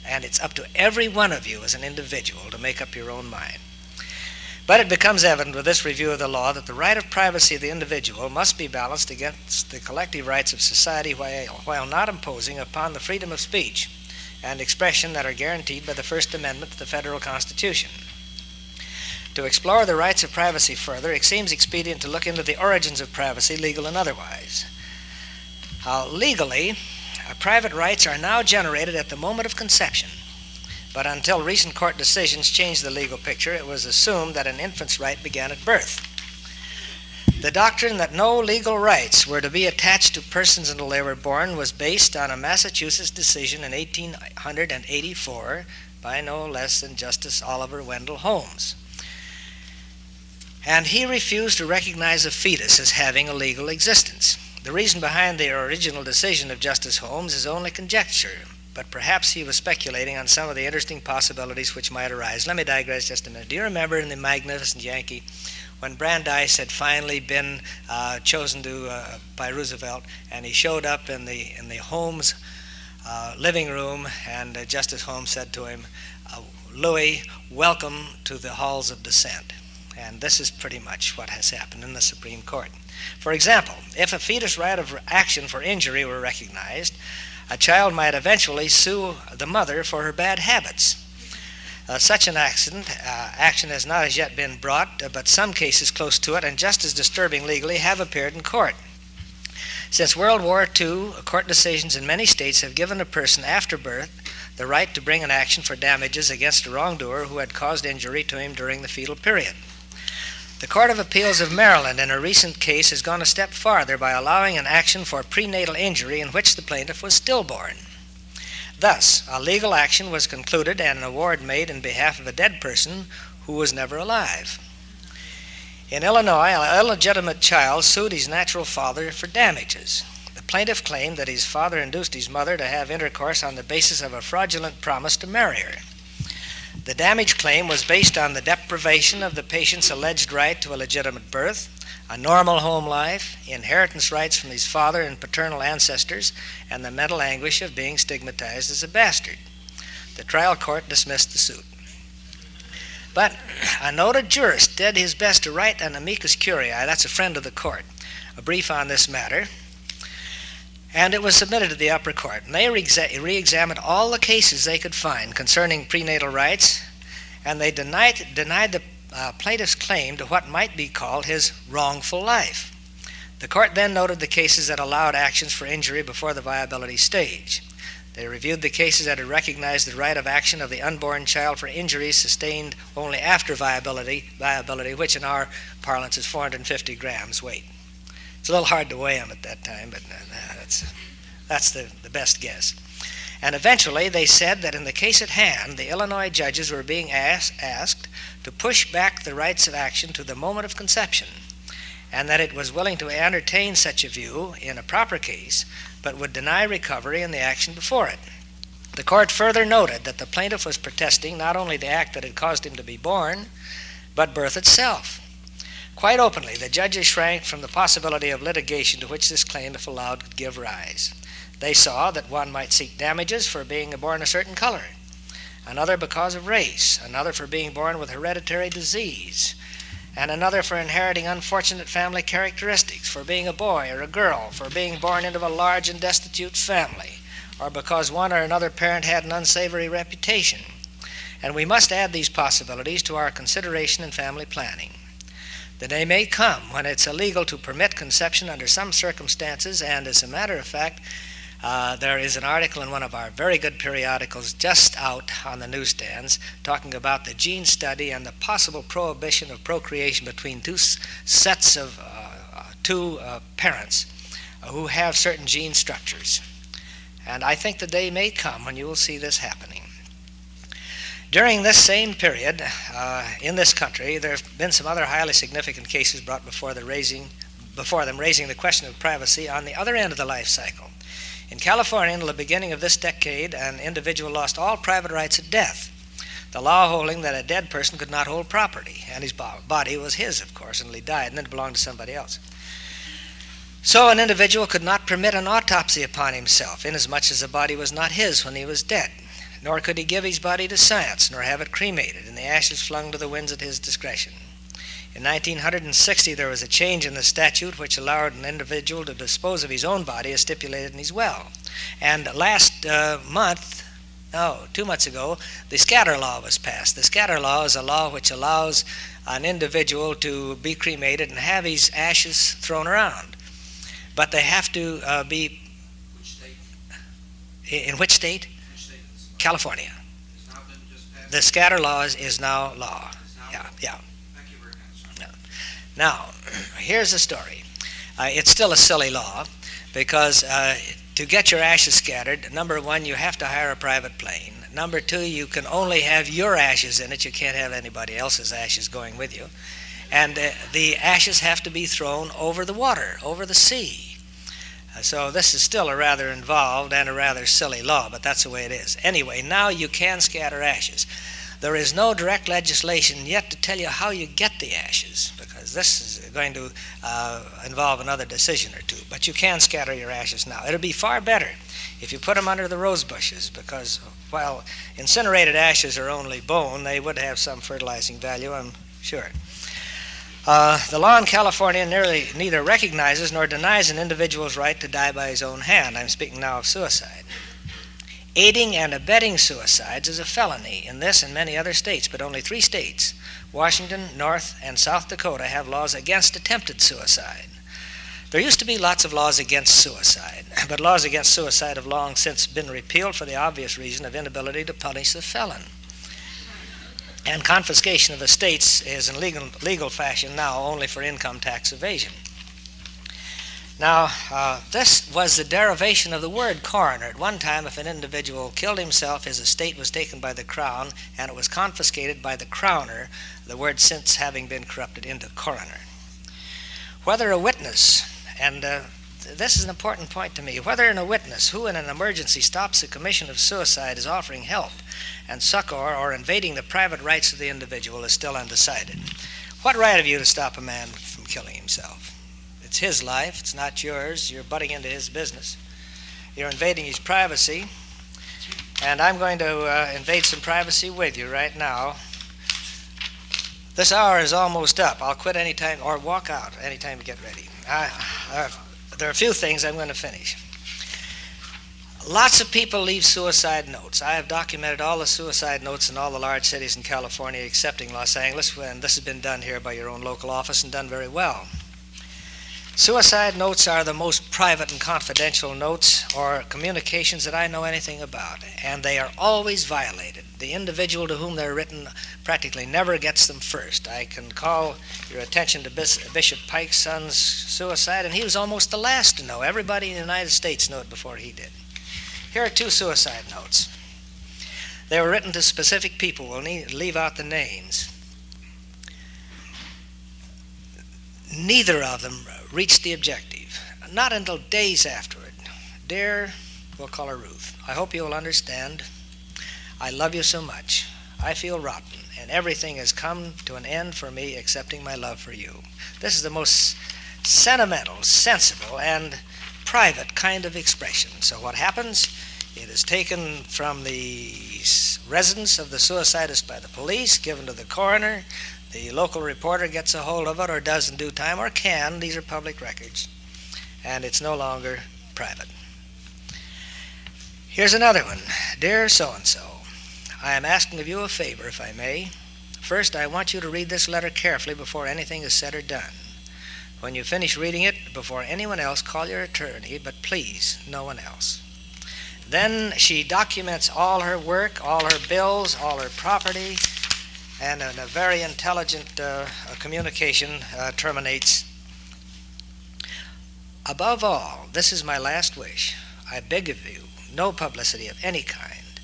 And it's up to every one of you as an individual to make up your own mind. But it becomes evident with this review of the law that the right of privacy of the individual must be balanced against the collective rights of society while not imposing upon the freedom of speech and expression that are guaranteed by the First Amendment to the Federal Constitution. To explore the rights of privacy further, it seems expedient to look into the origins of privacy, legal and otherwise. Legally, private rights are now generated at the moment of conception, but until recent court decisions changed the legal picture, it was assumed that an infant's right began at birth. The doctrine that no legal rights were to be attached to persons until they were born was based on a Massachusetts decision in 1884 by no less than Justice Oliver Wendell Holmes. And he refused to recognize a fetus as having a legal existence. The reason behind the original decision of Justice Holmes is only conjecture, but perhaps he was speculating on some of the interesting possibilities which might arise. Let me digress just a minute. Do you remember in The Magnificent Yankee when Brandeis had finally been chosen by Roosevelt, and he showed up in the Holmes living room, and Justice Holmes said to him, "Louis, welcome to the halls of dissent." And this is pretty much what has happened in the Supreme Court. For example, if a fetus right of action for injury were recognized, a child might eventually sue the mother for her bad habits. Such an action has not as yet been brought, but some cases close to it, and just as disturbing legally, have appeared in court. Since World War II, court decisions in many states have given a person after birth the right to bring an action for damages against a wrongdoer who had caused injury to him during the fetal period. The Court of Appeals of Maryland in a recent case has gone a step farther by allowing an action for prenatal injury in which the plaintiff was stillborn. Thus, a legal action was concluded and an award made in behalf of a dead person who was never alive. In Illinois, an illegitimate child sued his natural father for damages. The plaintiff claimed that his father induced his mother to have intercourse on the basis of a fraudulent promise to marry her. The damage claim was based on the deprivation of the patient's alleged right to a legitimate birth, a normal home life, inheritance rights from his father and paternal ancestors, and the mental anguish of being stigmatized as a bastard. The trial court dismissed the suit. But a noted jurist did his best to write an amicus curiae, that's a friend of the court, a brief on this matter, and it was submitted to the upper court. And they re-examined all the cases they could find concerning prenatal rights, and they denied the plaintiff's claim to what might be called his wrongful life. The court then noted the cases that allowed actions for injury before the viability stage. They reviewed the cases that had recognized the right of action of the unborn child for injuries sustained only after viability, which in our parlance is 450 grams weight. It's a little hard to weigh them at that time, but that's the best guess. And eventually they said that in the case at hand, the Illinois judges were being asked to push back the rights of action to the moment of conception, and that it was willing to entertain such a view in a proper case, but would deny recovery in the action before it. The court further noted that the plaintiff was protesting not only the act that had caused him to be born, but birth itself. Quite openly, the judges shrank from the possibility of litigation to which this claim, if allowed, could give rise. They saw that one might seek damages for being born a certain color, another because of race, another for being born with hereditary disease, and another for inheriting unfortunate family characteristics, for being a boy or a girl, for being born into a large and destitute family, or because one or another parent had an unsavory reputation. And we must add these possibilities to our consideration in family planning. The day may come when it's illegal to permit conception under some circumstances, and as a matter of fact, there is an article in one of our very good periodicals just out on the newsstands talking about the gene study and the possible prohibition of procreation between two sets of parents who have certain gene structures. And I think the day may come when you will see this happening. During this same period, in this country, there have been some other highly significant cases brought before them raising the question of privacy on the other end of the life cycle. In California, until the beginning of this decade, an individual lost all private rights at death, the law holding that a dead person could not hold property, and his body was his, of course, until he died, and then it belonged to somebody else. So an individual could not permit an autopsy upon himself, inasmuch as the body was not his when he was dead, nor could he give his body to science, nor have it cremated, and the ashes flung to the winds at his discretion. In 1960, there was a change in the statute which allowed an individual to dispose of his own body as stipulated in his will. And last 2 months ago, the scatter law was passed. The scatter law is a law which allows an individual to be cremated and have his ashes thrown around. But they have to be... Which state? In which state? Which state is this? California. It's now been just passed? The scatter law is now law. It's now Yeah, law. yeah. Thank you very much, sir. Now, here's the story. It's still a silly law because to get your ashes scattered, number one, you have to hire a private plane. Number two, you can only have your ashes in it. You can't have anybody else's ashes going with you. And the ashes have to be thrown over the water, over the sea. So this is still a rather involved and a rather silly law, but that's the way it is. Anyway, now you can scatter ashes. There is no direct legislation yet to tell you how you get the ashes, because this is going to involve another decision or two. But you can scatter your ashes now. It'll be far better if you put them under the rose bushes, because while incinerated ashes are only bone, they would have some fertilizing value, I'm sure. The law in California neither recognizes nor denies an individual's right to die by his own hand. I'm speaking now of suicide. Aiding and abetting suicides is a felony in this and many other states, but only 3 states, Washington, North, and South Dakota, have laws against attempted suicide. There used to be lots of laws against suicide, but laws against suicide have long since been repealed for the obvious reason of inability to punish the felon. And confiscation of estates is in legal fashion now only for income tax evasion. Now, this was the derivation of the word coroner. At one time, if an individual killed himself, his estate was taken by the crown, and it was confiscated by the crowner, the word since having been corrupted into coroner. Whether a witness, and this is an important point to me, whether a witness who in an emergency stops the commission of suicide is offering help and succor or invading the private rights of the individual is still undecided. What right have you to stop a man from killing himself? It's his life, it's not yours. You're butting into his business. You're invading his privacy, and I'm going to invade some privacy with you right now. This hour is almost up. I'll quit anytime or walk out anytime you get ready. There are a few things I'm going to finish. Lots of people leave suicide notes. I have documented all the suicide notes in all the large cities in California, excepting Los Angeles, and this has been done here by your own local office and done very well. Suicide notes are the most private and confidential notes or communications that I know anything about, and they are always violated. The individual to whom they're written practically never gets them first. I can call your attention to Bishop Pike's son's suicide, and he was almost the last to know. Everybody in the United States knew it before he did. Here are 2 suicide notes. They were written to specific people. We'll leave out the names. Neither of them reached the objective, not until days afterward. Dear, we'll call her Ruth, I hope you'll understand. I love you so much. I feel rotten, and everything has come to an end for me excepting my love for you. This is the most sentimental, sensible, and private kind of expression. So what happens? It is taken from the residence of the suicidist by the police, given to the coroner. The local reporter gets a hold of it, or does in due time, or can. These are public records. And it's no longer private. Here's another one. Dear so-and-so, I am asking of you a favor, if I may. First, I want you to read this letter carefully before anything is said or done. When you finish reading it, before anyone else, call your attorney, but please, no one else. Then she documents all her work, all her bills, all her property, and in a very intelligent communication terminates. Above all, this is my last wish. I beg of you, no publicity of any kind.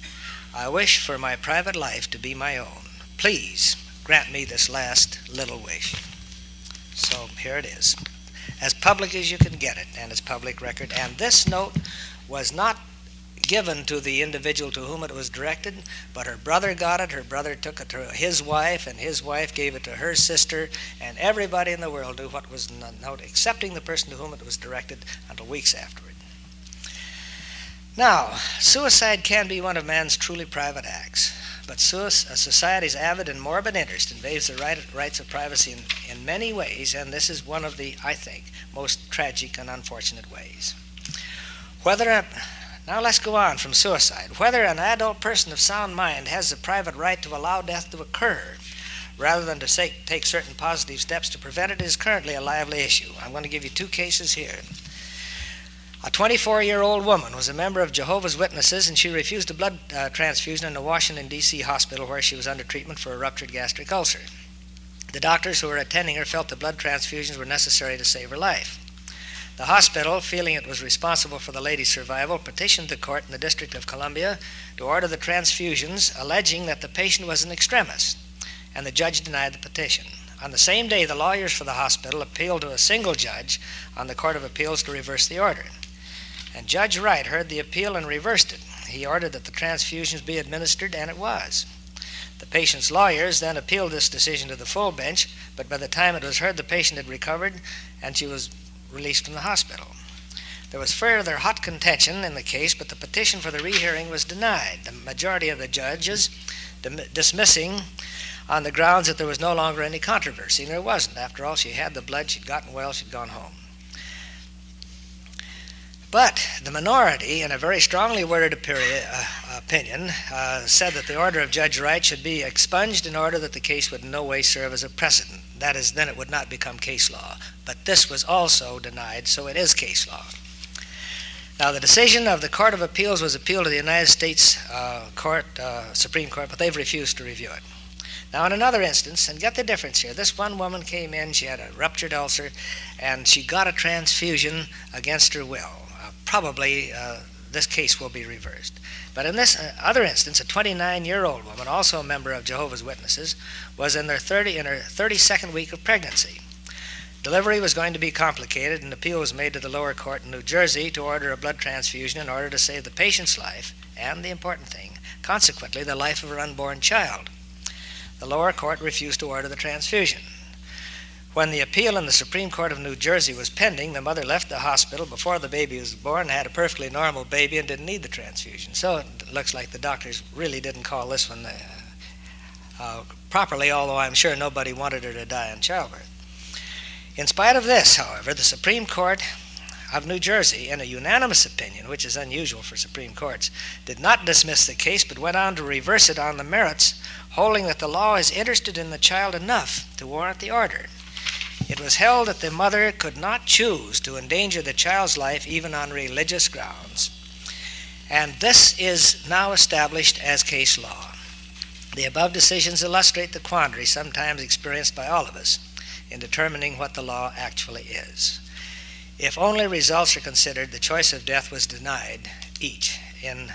I wish for my private life to be my own. Please grant me this last little wish. So here it is, as public as you can get it, and it's public record. And this note was not given to the individual to whom it was directed, but her brother got it. Her brother took it to his wife, and his wife gave it to her sister, and everybody in the world knew what was in the note, excepting the person to whom it was directed, until weeks afterward. Now, suicide can be one of man's truly private acts, but society's avid and morbid interest invades the rights of privacy in many ways, and this is one of the, I think, most tragic and unfortunate ways. Now let's go on from suicide. Whether an adult person of sound mind has the private right to allow death to occur rather than to take certain positive steps to prevent it is currently a lively issue. I'm going to give you 2 cases here. A 24-year-old woman was a member of Jehovah's Witnesses, and she refused a blood transfusion in a Washington, D.C. hospital where she was under treatment for a ruptured gastric ulcer. The doctors who were attending her felt the blood transfusions were necessary to save her life. The hospital, feeling it was responsible for the lady's survival, petitioned the court in the District of Columbia to order the transfusions, alleging that the patient was an extremis, and the judge denied the petition. On the same day, the lawyers for the hospital appealed to a single judge on the Court of Appeals to reverse the order. And Judge Wright heard the appeal and reversed it. He ordered that the transfusions be administered, and it was. The patient's lawyers then appealed this decision to the full bench, but by the time it was heard, the patient had recovered, and she was released from the hospital. There was further hot contention in the case, but the petition for the rehearing was denied, the majority of the judges dismissing on the grounds that there was no longer any controversy, and there wasn't. After all, she had the blood, she'd gotten well, she'd gone home. But the minority, in a very strongly worded opinion, said that the order of Judge Wright should be expunged in order that the case would in no way serve as a precedent. That is, then it would not become case law. But this was also denied, so it is case law. Now, the decision of the Court of Appeals was appealed to the United States Supreme Court, but they've refused to review it. Now, in another instance, and get the difference here, this one woman came in, she had a ruptured ulcer, and she got a transfusion against her will. Probably this case will be reversed. But in this other instance, a 29-year-old woman, also a member of Jehovah's Witnesses, was in her 32nd week of pregnancy. Delivery was going to be complicated, and an appeal was made to the lower court in New Jersey to order a blood transfusion in order to save the patient's life, and the important thing, consequently, the life of her unborn child. The lower court refused to order the transfusion. When the appeal in the Supreme Court of New Jersey was pending, the mother left the hospital before the baby was born, had a perfectly normal baby, and didn't need the transfusion. So it looks like the doctors really didn't call this one properly, although I'm sure nobody wanted her to die in childbirth. In spite of this, however, the Supreme Court of New Jersey, in a unanimous opinion, which is unusual for Supreme Courts, did not dismiss the case, but went on to reverse it on the merits, holding that the law is interested in the child enough to warrant the order. It was held that the mother could not choose to endanger the child's life even on religious grounds. And this is now established as case law. The above decisions illustrate the quandary sometimes experienced by all of us in determining what the law actually is. If only results are considered, the choice of death was denied each in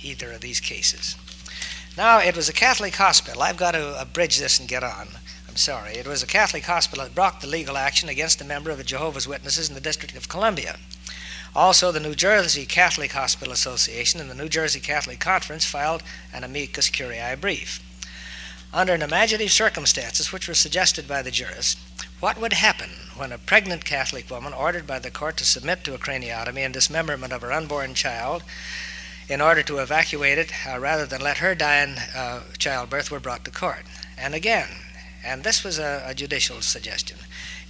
either of these cases. Now, it was a Catholic hospital. I've got to abridge this and get on. I'm sorry. It was a Catholic hospital that brought the legal action against a member of the Jehovah's Witnesses in the District of Columbia. Also, the New Jersey Catholic Hospital Association and the New Jersey Catholic Conference filed an amicus curiae brief. Under imaginative circumstances which were suggested by the jurist, what would happen when a pregnant Catholic woman ordered by the court to submit to a craniotomy and dismemberment of her unborn child in order to evacuate it rather than let her die in childbirth were brought to court? And again, and this was a judicial suggestion,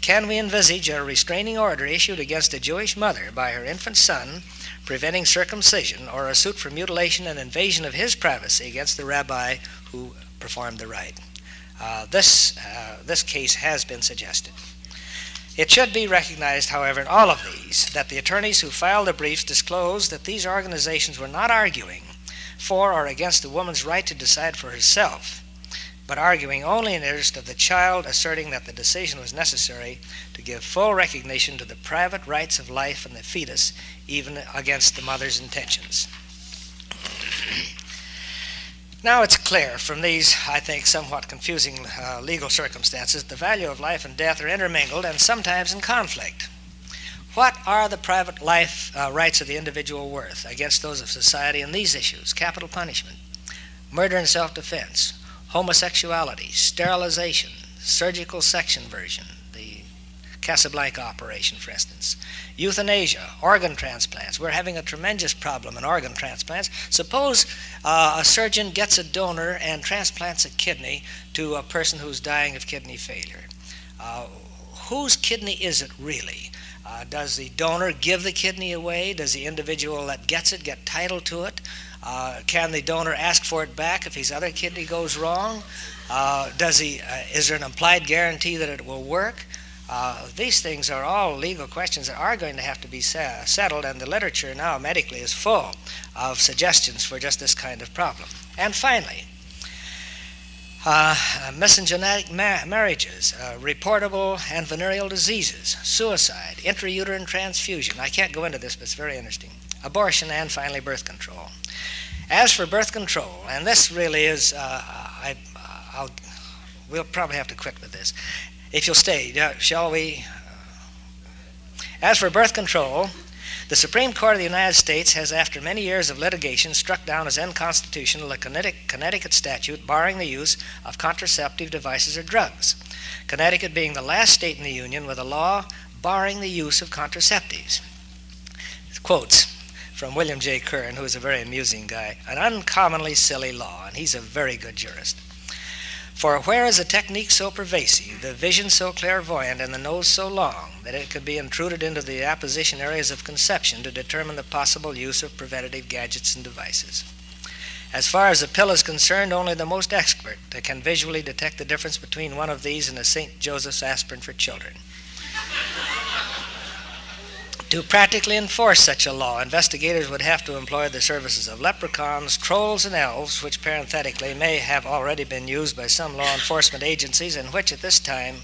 can we envisage a restraining order issued against a Jewish mother by her infant son preventing circumcision, or a suit for mutilation and invasion of his privacy against the rabbi who performed the rite? This case has been suggested. It should be recognized, however, in all of these, that the attorneys who filed the briefs disclosed that these organizations were not arguing for or against the woman's right to decide for herself, but arguing only in the interest of the child, asserting that the decision was necessary to give full recognition to the private rights of life and the fetus, even against the mother's intentions. Now it's clear from these, I think, somewhat confusing legal circumstances, the value of life and death are intermingled and sometimes in conflict. What are the private life rights of the individual worth against those of society in these issues? Capital punishment, murder and self-defense, homosexuality, sterilization, surgical section version, the Casablanca operation, for instance, euthanasia, organ transplants. We're having a tremendous problem in organ transplants. Suppose a surgeon gets a donor and transplants a kidney to a person who's dying of kidney failure. Whose kidney is it really? Does the donor give the kidney away? Does the individual that gets it get title to it? Can the donor ask for it back if his other kidney goes wrong? Is there an implied guarantee that it will work? These things are all legal questions that are going to have to be settled, and the literature now medically is full of suggestions for just this kind of problem. And finally, mesengenetic marriages, reportable and venereal diseases, suicide, intrauterine transfusion. I can't go into this, but it's very interesting. Abortion, and finally birth control. As for birth control, and this really is, we'll probably have to quit with this. If you'll stay, shall we? As for birth control, the Supreme Court of the United States has, after many years of litigation, struck down as unconstitutional a Connecticut statute barring the use of contraceptive devices or drugs, Connecticut being the last state in the Union with a law barring the use of contraceptives. Quotes from William J. Carr, who is a very amusing guy: an uncommonly silly law, and he's a very good jurist. For where is a technique so pervasive, the vision so clairvoyant, and the nose so long, that it could be intruded into the apposition areas of conception to determine the possible use of preventative gadgets and devices? As far as the pill is concerned, only the most expert can visually detect the difference between one of these and a St. Joseph's aspirin for children. To practically enforce such a law, investigators would have to employ the services of leprechauns, trolls, and elves, which parenthetically may have already been used by some law enforcement agencies and which at this time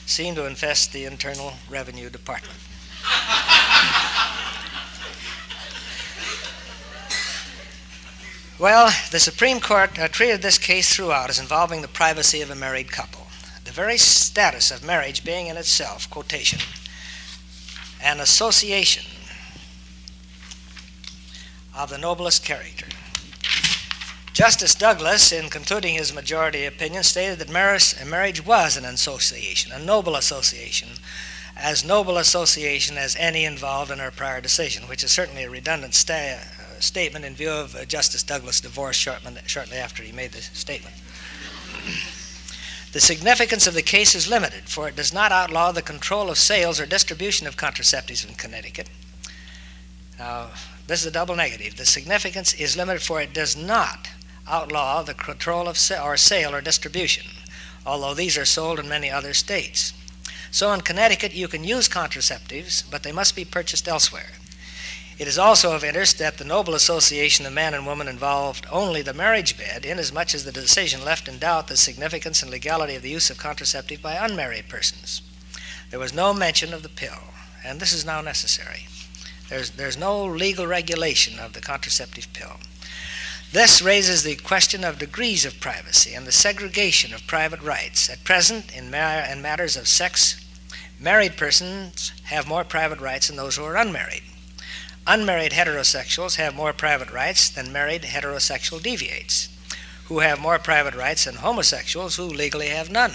seem to infest the Internal Revenue Department. Well, the Supreme Court treated this case throughout as involving the privacy of a married couple, the very status of marriage being in itself, quotation, an association of the noblest character. Justice Douglas, in concluding his majority opinion, stated that marriage was an association, a noble association, as noble association as any involved in our prior decision, which is certainly a redundant statement in view of Justice Douglas' divorce shortly after he made the statement. The significance of the case is limited, for it does not outlaw the control of sales or distribution of contraceptives in Connecticut. Now, this is a double negative. The significance is limited, for it does not outlaw the control of sale or distribution, although these are sold in many other states. So in Connecticut, you can use contraceptives, but they must be purchased elsewhere. It is also of interest that the Noble Association of Man and Woman involved only the marriage bed, inasmuch as the decision left in doubt the significance and legality of the use of contraceptive by unmarried persons. There was no mention of the pill, and this is now necessary. There's no legal regulation of the contraceptive pill. This raises the question of degrees of privacy and the segregation of private rights. At present, in matters of sex, married persons have more private rights than those who are unmarried. Unmarried heterosexuals have more private rights than married heterosexual deviates, who have more private rights than homosexuals who legally have none.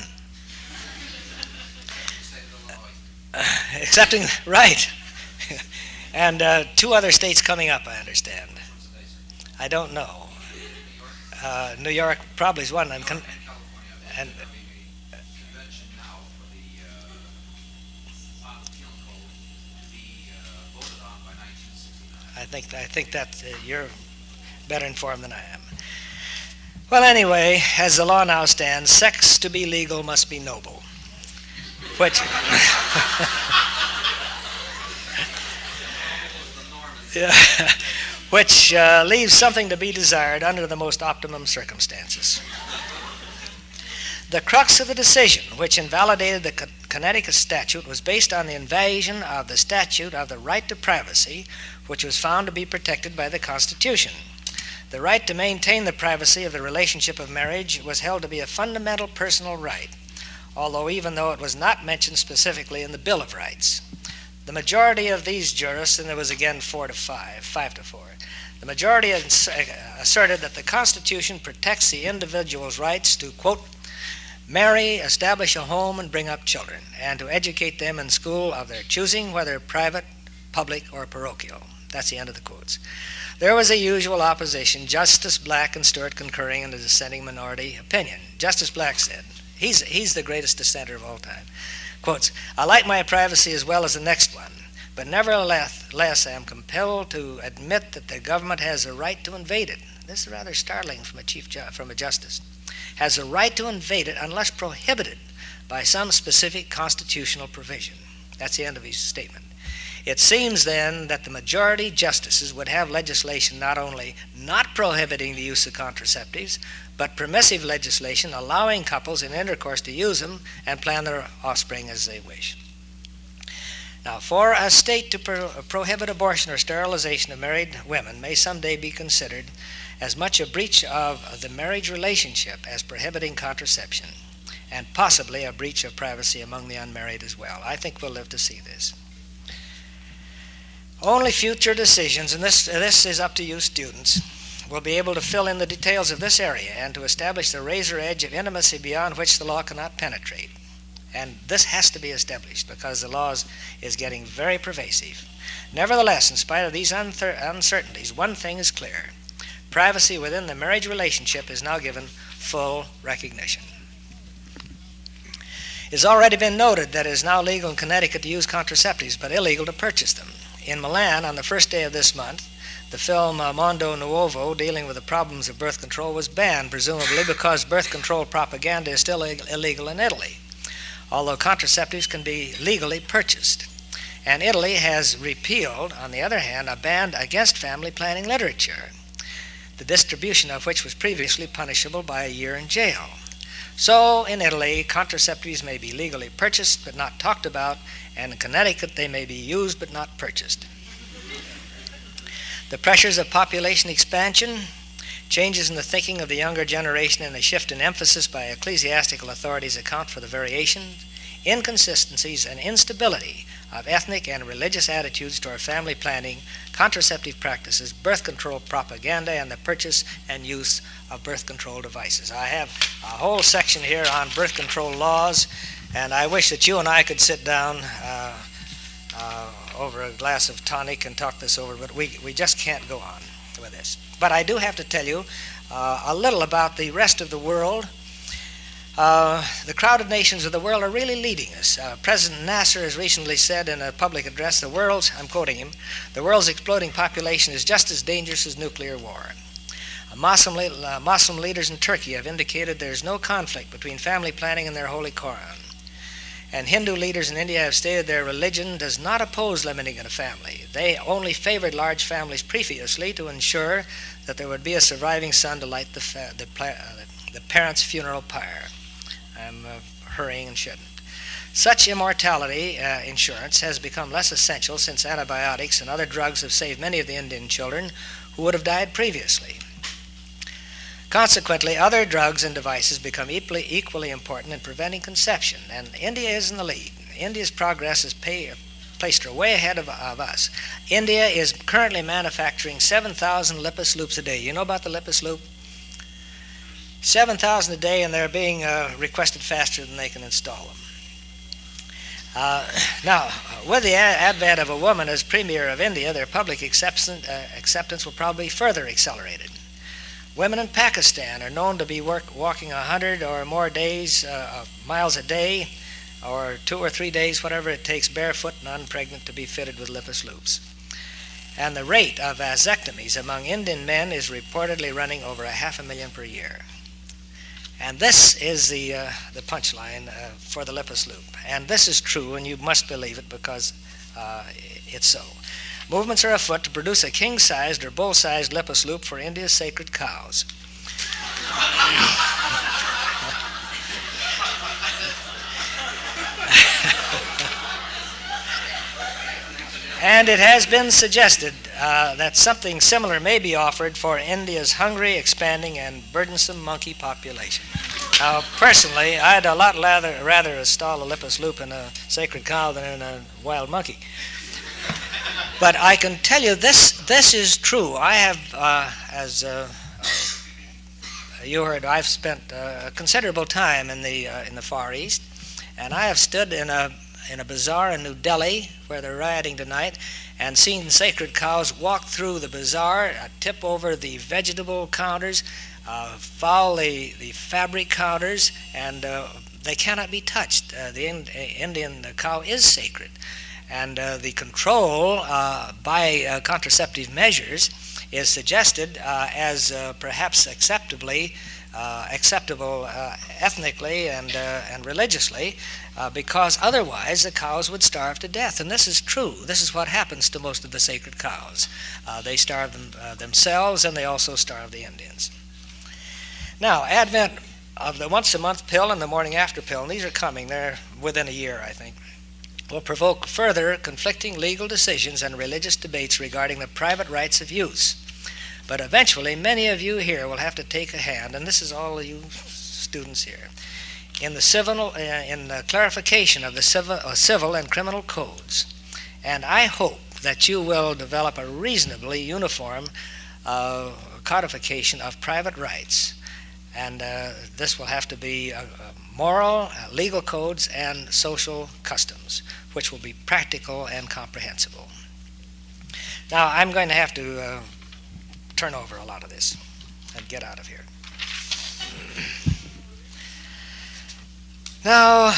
Excepting, right. And 2 other states coming up, I understand. I don't know. New York probably is one. And I think that you're better informed than I am. Well, anyway, as the law now stands, sex to be legal must be noble, which which leaves something to be desired under the most optimum circumstances. The crux of the decision which invalidated the Connecticut statute was based on the invasion of the statute of the right to privacy, which was found to be protected by the Constitution. The right to maintain the privacy of the relationship of marriage was held to be a fundamental personal right, even though it was not mentioned specifically in the Bill of Rights. The majority of these jurists, and there was again 5-4, the majority asserted that the Constitution protects the individual's rights to, quote, marry, establish a home, and bring up children, and to educate them in school of their choosing, whether private, public, or parochial. That's the end of the quotes. There was a usual opposition, Justice Black and Stewart concurring in the dissenting minority opinion. Justice Black said, he's the greatest dissenter of all time, quotes, I like my privacy as well as the next one, but nevertheless I am compelled to admit that the government has a right to invade it. This is rather startling from a justice. Has a right to invade it unless prohibited by some specific constitutional provision. That's the end of his statement. It seems then that the majority justices would have legislation not only not prohibiting the use of contraceptives, but permissive legislation allowing couples in intercourse to use them and plan their offspring as they wish. Now, for a state to prohibit abortion or sterilization of married women may someday be considered as much a breach of the marriage relationship as prohibiting contraception, and possibly a breach of privacy among the unmarried as well. I think we'll live to see this. Only future decisions, and this is up to you students, will be able to fill in the details of this area and to establish the razor edge of intimacy beyond which the law cannot penetrate. And this has to be established because the law is getting very pervasive. Nevertheless, in spite of these uncertainties, one thing is clear. Privacy within the marriage relationship is now given full recognition. It's already been noted that it is now legal in Connecticut to use contraceptives, but illegal to purchase them. In Milan, on the first day of this month, the film Mondo Nuovo, dealing with the problems of birth control, was banned, presumably because birth control propaganda is still illegal in Italy, although contraceptives can be legally purchased. And Italy has repealed, on the other hand, a ban against family planning literature, the distribution of which was previously punishable by a year in jail. So, in Italy, contraceptives may be legally purchased but not talked about, and in Connecticut they may be used but not purchased. The pressures of population expansion, changes in the thinking of the younger generation, and a shift in emphasis by ecclesiastical authorities account for the variations, inconsistencies, and instability of ethnic and religious attitudes toward family planning, contraceptive practices, birth control propaganda, and the purchase and use of birth control devices. I have a whole section here on birth control laws, and I wish that you and I could sit down over a glass of tonic and talk this over, but we just can't go on with this. But I do have to tell you a little about the rest of the world. The crowded nations of the world are really leading us. President Nasser has recently said in a public address, I'm quoting him, the world's exploding population is just as dangerous as nuclear war. Muslim leaders in Turkey have indicated there's no conflict between family planning and their Holy Quran. And Hindu leaders in India have stated their religion does not oppose limiting a family. They only favored large families previously to ensure that there would be a surviving son to light the parents' funeral pyre. I'm hurrying and shouldn't. Such immortality insurance has become less essential since antibiotics and other drugs have saved many of the Indian children who would have died previously. Consequently, other drugs and devices become equally important in preventing conception, and India is in the lead. India's progress has placed her way ahead of us. India is currently manufacturing 7,000 lipus loops a day. You know about the lipus loop? 7,000 a day, and they're being requested faster than they can install them. Now, with the advent of a woman as Premier of India, their public acceptance will probably be further accelerated. Women in Pakistan are known to be walking 100 or more miles a day, or 2 or 3 days, whatever it takes, barefoot and unpregnant to be fitted with lipus loops. And the rate of vasectomies among Indian men is reportedly running over 500,000 per year. And this is the punchline for the lipus loop. And this is true, and you must believe it because it's so. Movements are afoot to produce a king-sized or bull-sized lipus loop for India's sacred cows. And it has been suggested that something similar may be offered for India's hungry, expanding, and burdensome monkey population. Now, personally, I'd a lot rather install a lipus loop in a sacred cow than in a wild monkey. But I can tell you this is true. I have, as you heard, I've spent considerable time in the Far East, and I have stood in a bazaar in New Delhi where they're rioting tonight, and seen sacred cows walk through the bazaar, tip over the vegetable counters, foul the fabric counters, and they cannot be touched. The Indian cow is sacred. And the control by contraceptive measures is suggested as perhaps acceptable ethnically and religiously, because otherwise the cows would starve to death. And this is true. This is what happens to most of the sacred cows. They starve themselves, and they also starve the Indians. Now, advent of the once-a-month pill and the morning-after pill, and these are coming. They're within a year, I think, will provoke further conflicting legal decisions and religious debates regarding the private rights of use. But eventually, many of you here will have to take a hand, and this is all of you students here, in the clarification of the civil and criminal codes. And I hope that you will develop a reasonably uniform codification of private rights. And this will have to be moral, legal codes, and social customs, which will be practical and comprehensible. Now, I'm going to have to turn over a lot of this and get out of here. Now,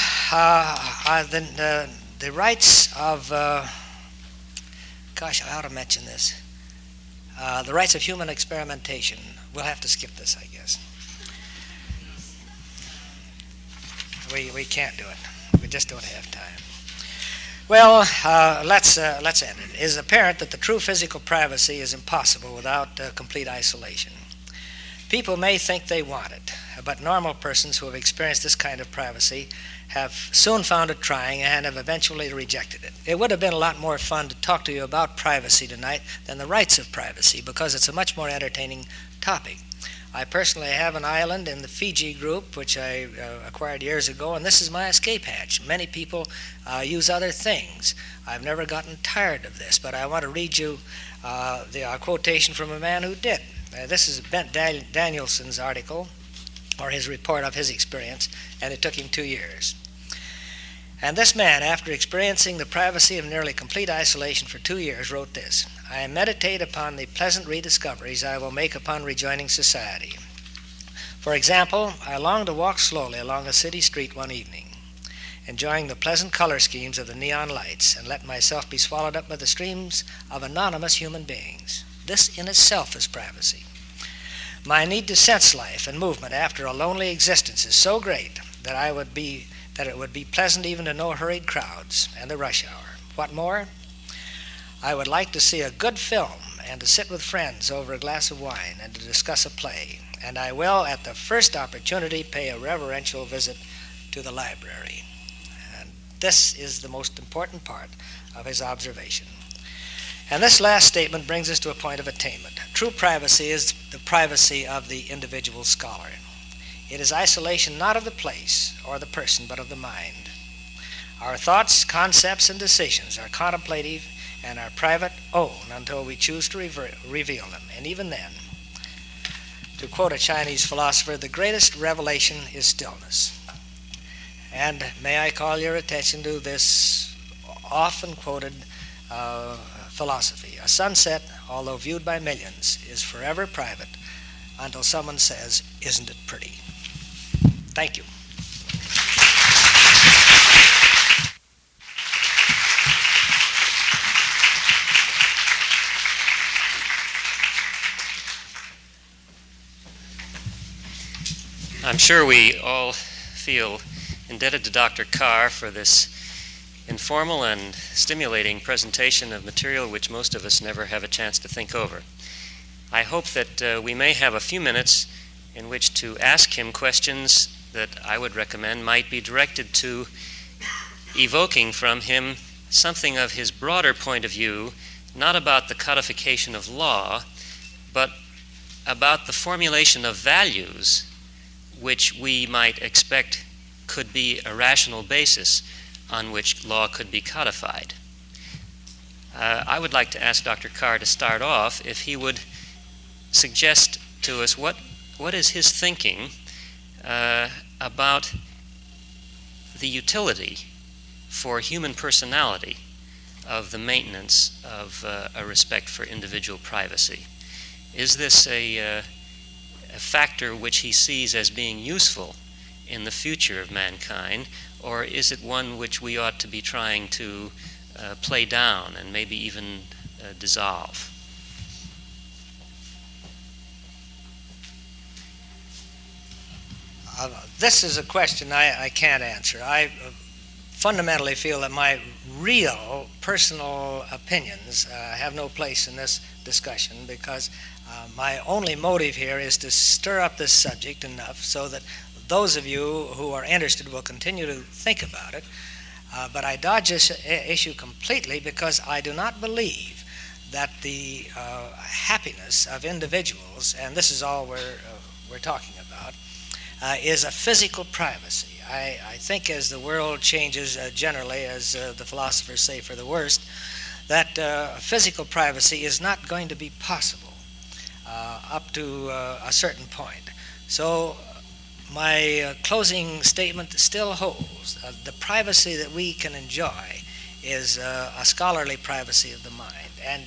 the rights of, gosh, I ought to mention this. The rights of human experimentation. We'll have to skip this, I guess. We can't do it. We just don't have time. Well, let's end it. It is apparent that the true physical privacy is impossible without complete isolation. People may think they want it, but normal persons who have experienced this kind of privacy have soon found it trying and have eventually rejected it. It would have been a lot more fun to talk to you about privacy tonight than the rights of privacy, because it's a much more entertaining topic. I personally have an island in the Fiji group, which I acquired years ago, and this is my escape hatch. Many people use other things. I've never gotten tired of this, but I want to read you the quotation from a man who did. This is Bent Danielson's article, or his report of his experience, and it took him 2 years. And this man, after experiencing the privacy of nearly complete isolation for 2 years, wrote this: "I meditate upon the pleasant rediscoveries I will make upon rejoining society. For example, I long to walk slowly along a city street one evening, enjoying the pleasant color schemes of the neon lights, and let myself be swallowed up by the streams of anonymous human beings. This in itself is privacy. My need to sense life and movement after a lonely existence is so great that I would be that it would be pleasant even to know hurried crowds and the rush hour. What more? I would like to see a good film and to sit with friends over a glass of wine and to discuss a play. And I will, at the first opportunity, pay a reverential visit to the library. And this is the most important part of his observation. And this last statement brings us to a point of attainment. True privacy is the privacy of the individual scholar. It is isolation not of the place or the person, but of the mind. Our thoughts, concepts, and decisions are contemplative and are private own until we choose to reveal them. And even then, to quote a Chinese philosopher, the greatest revelation is stillness. And may I call your attention to this often quoted philosophy. A sunset, although viewed by millions, is forever private until someone says, "Isn't it pretty?" Thank you. I'm sure we all feel indebted to Dr. Carr for this informal and stimulating presentation of material which most of us never have a chance to think over. I hope that we may have a few minutes in which to ask him questions that I would recommend might be directed to evoking from him something of his broader point of view, not about the codification of law, but about the formulation of values which we might expect could be a rational basis on which law could be codified. I would like to ask Dr. Carr to start off if he would suggest to us what is his thinking about the utility for human personality of the maintenance of a respect for individual privacy. Is this a factor which he sees as being useful in the future of mankind, or is it one which we ought to be trying to play down and maybe even dissolve? This is a question I can't answer. I fundamentally feel that my real personal opinions have no place in this discussion, because my only motive here is to stir up this subject enough so that those of you who are interested will continue to think about it. But I dodge this issue completely because I do not believe that the happiness of individuals, and this is all we're talking about, is a physical privacy. I think as the world changes generally, as the philosophers say, for the worst, that physical privacy is not going to be possible up to a certain point. So my closing statement still holds. The privacy that we can enjoy is a scholarly privacy of the mind. And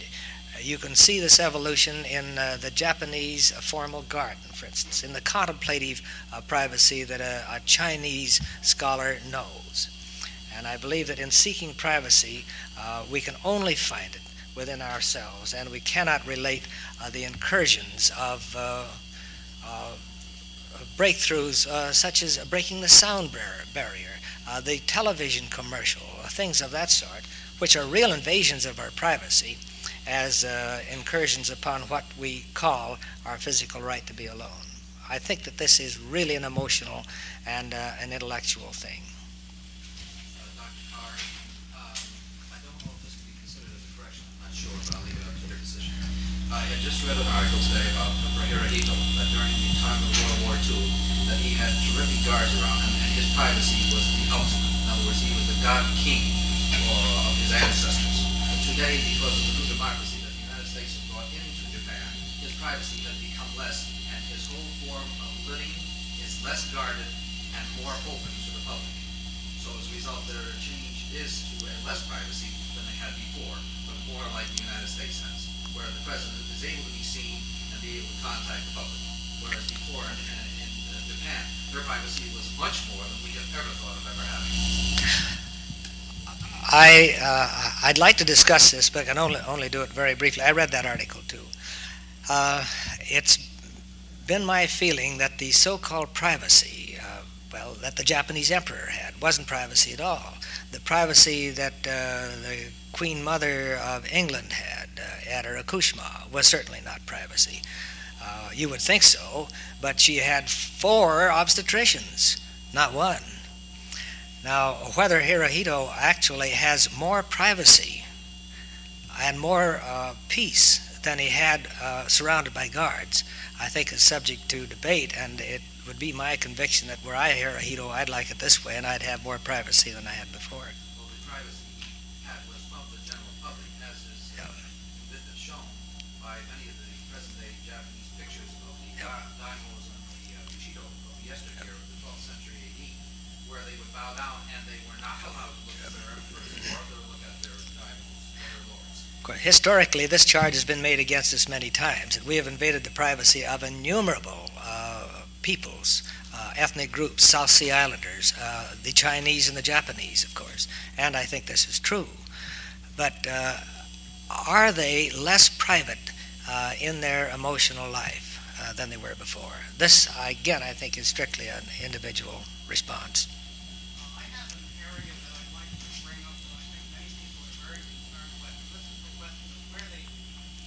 you can see this evolution in the Japanese formal garden, for instance, in the contemplative privacy that a Chinese scholar knows. And I believe that in seeking privacy, we can only find it within ourselves, and we cannot relate the incursions of breakthroughs such as breaking the sound barrier, the television commercial, things of that sort, which are real invasions of our privacy, as incursions upon what we call our physical right to be alone. I think that this is really an emotional and an intellectual thing. Dr. Carr, I don't know if this can be considered as a correction. I'm not sure, but I'll leave it up to your decision. I had just read an article today about Hirohito, that during the time of World War II, that he had terrific guards around him, and his privacy was the ultimate. In other words, he was the god king of his ancestors. But today, because of the new democracy that the United States has brought into Japan, his privacy has become less, and his whole form of living is less guarded and more open to the public. So as a result, their change is to less privacy than they had before, but more like the United States has, where the president is able to be seen and be able to contact the public. Whereas before in Japan, their privacy was much more than we have ever thought of ever having. I'd like to discuss this, but I can only do it very briefly. I read that article too. It's been my feeling that the so-called privacy, well, that the Japanese emperor had. Wasn't privacy at all. The privacy that the Queen Mother of England had at her accouchement was certainly not privacy. You would think so, but she had 4 obstetricians, not 1. Now, whether Hirohito actually has more privacy and more peace than he had surrounded by guards, I think is subject to debate, and it would be my conviction that were I Hirohito, I'd like it this way, and I'd have more privacy than I had before. Well, the privacy he had was from the general public, as is shown by many of the present-day Japanese pictures of the daimyos and the Bushido of yesteryear of the 12th century AD, where they would bow down and they were not allowed to look at their emperors or to look at their daimyos or their lords. Historically, this charge has been made against us many times, that we have invaded the privacy of innumerable peoples, ethnic groups, South Sea Islanders, the Chinese and the Japanese, of course, and I think this is true. But are they less private in their emotional life than they were before? This, again, I think is strictly an individual response. I have an area that I'd like to bring up that I think many people are very concerned with. This is the question of where the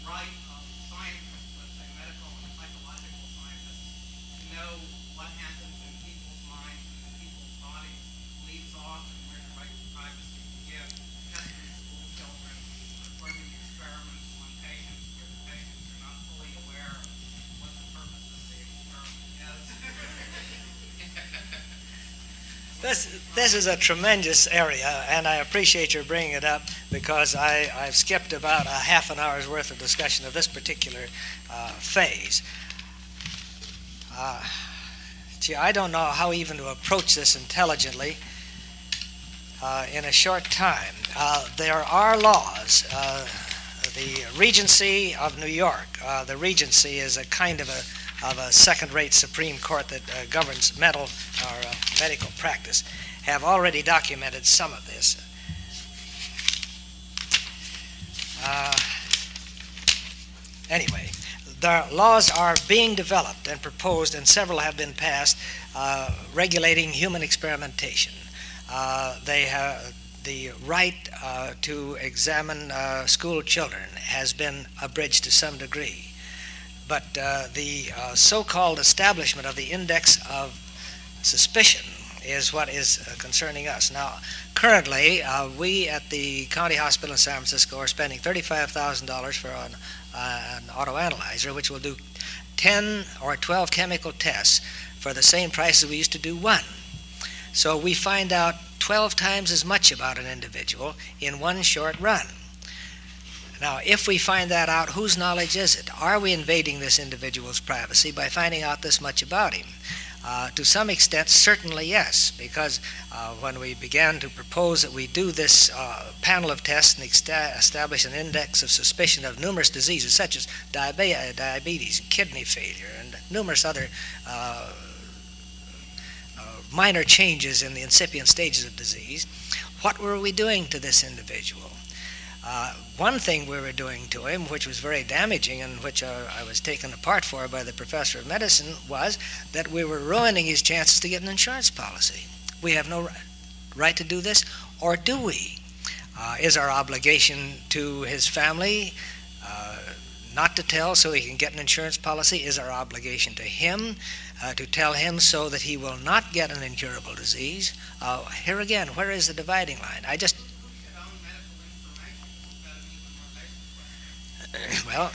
right of scientists, let's say medical and psychological scientists, to know what happens in people's minds and in people's bodies leaves off, and where the right to privacy begins. Testing school children, performing experiments on patients where the patients are not fully aware of what the purpose of the experiment is. This is a tremendous area, and I appreciate your bringing it up because I've skipped about a half an hour's worth of discussion of this particular phase. I don't know how even to approach this intelligently in a short time. There are laws. The Regency of New York, the Regency is a kind of a second-rate Supreme Court that governs mental or medical practice, have already documented some of this. Anyway, the laws are being developed and proposed, and several have been passed, regulating human experimentation. They have the right to examine school children has been abridged to some degree. But the so-called establishment of the index of suspicion is what is concerning us. Now, currently, we at the county hospital in San Francisco are spending $35,000 for an autoanalyzer, which will do 10 or 12 chemical tests for the same price as we used to do 1. So we find out 12 times as much about an individual in one short run. Now, if we find that out, whose knowledge is it? Are we invading this individual's privacy by finding out this much about him? To some extent, certainly yes, because when we began to propose that we do this panel of tests and establish an index of suspicion of numerous diseases such as diabetes, kidney failure, and numerous other minor changes in the incipient stages of disease, what were we doing to this individual? One thing we were doing to him, which was very damaging and which I was taken apart for by the professor of medicine, was that we were ruining his chances to get an insurance policy. We have no right to do this, or do we? Is our obligation to his family not to tell so he can get an insurance policy? Is our obligation to him to tell him so that he will not get an incurable disease? Here again, where is the dividing line? Well,